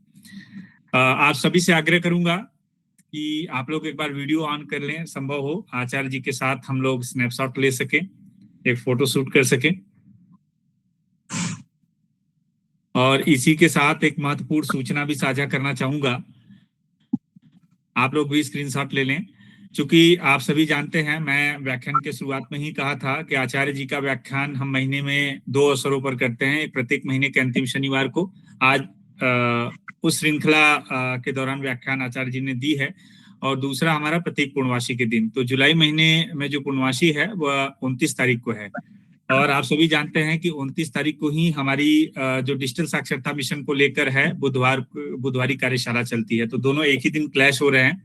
आप सभी से आग्रह करूंगा कि आप लोग एक बार वीडियो ऑन कर लें, संभव हो आचार्य जी के साथ हम लोग स्नैपशॉट ले सकें, एक फोटो शूट कर सकें। और इसी के साथ एक महत्वपूर्ण सूचना भी साझा करना चाहूंगा, आप लोग भी स्क्रीनशॉट ले लें। चूंकि आप सभी जानते हैं, मैं व्याख्यान के शुरुआत में ही कहा था कि आचार्य जी का व्याख्यान हम महीने में 2 अवसरों पर करते हैं, प्रत्येक महीने के अंतिम शनिवार को। आज उस श्रृंखला के दौरान व्याख्यान आचार्य जी ने दी है, और दूसरा हमारा प्रत्येक पूर्णवासी के दिन। तो जुलाई महीने में जो पूर्णवासी है वह 29 तारीख को है। और आप सभी जानते हैं कि 29 तारीख को ही हमारी जो डिजिटल साक्षरता मिशन को लेकर है, बुधवारी कार्यशाला चलती है। तो दोनों एक ही दिन क्लैश हो रहे हैं।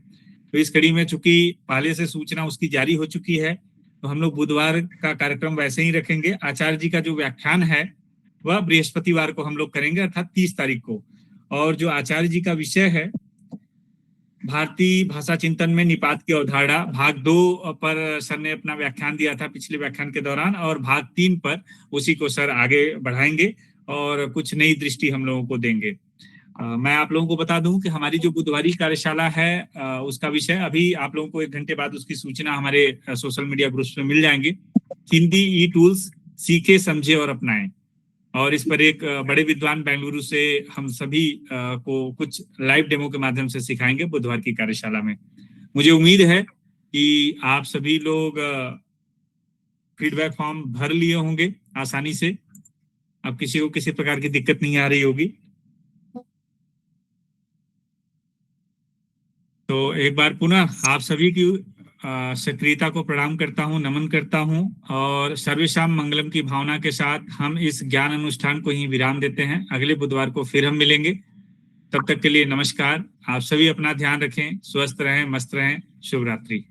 तो इस कड़ी में चूंकि पहले से सूचना उसकी जारी हो चुकी है, तो हम लोग बुधवार का कार्यक्रम वैसे ही रखेंगे। आचार्य जी का जो व्याख्यान है वह बृहस्पतिवार को हम लोग करेंगे, अर्थात 30 तारीख को। और जो आचार्य जी का विषय है, भारतीय भाषा चिंतन में निपात की अवधारणा, भाग 2 पर सर ने अपना व्याख्यान दिया था पिछले व्याख्यान के दौरान, और भाग 3 पर उसी को सर आगे बढ़ाएंगे और कुछ नई दृष्टि हम लोगों को देंगे। मैं आप लोगों को बता दूं कि हमारी जो बुधवारी कार्यशाला है उसका विषय अभी आप लोगों को 1 घंटे बाद उसकी सूचना हमारे सोशल मीडिया ग्रुप्स में मिल जाएंगे। हिंदी ई टूल्स सीखे, समझे और अपनाएं। और इस पर एक बड़े विद्वान बेंगलुरु से हम सभी को कुछ लाइव डेमो के माध्यम से सिखाएंगे बुधवार की कार्यशाला में। मुझे उम्मीद है कि आप सभी लोग फीडबैक फॉर्म भर लिए होंगे आसानी से, अब किसी को किसी प्रकार की दिक्कत नहीं आ रही होगी। तो एक बार पुनः आप सभी की सक्रियता को प्रणाम करता हूं, नमन करता हूं, और सर्वेशाम मंगलम की भावना के साथ हम इस ज्ञान अनुष्ठान को ही विराम देते हैं। अगले बुधवार को फिर हम मिलेंगे। तब तक के लिए नमस्कार। आप सभी अपना ध्यान रखें, स्वस्थ रहें, मस्त रहें। शुभ रात्रि।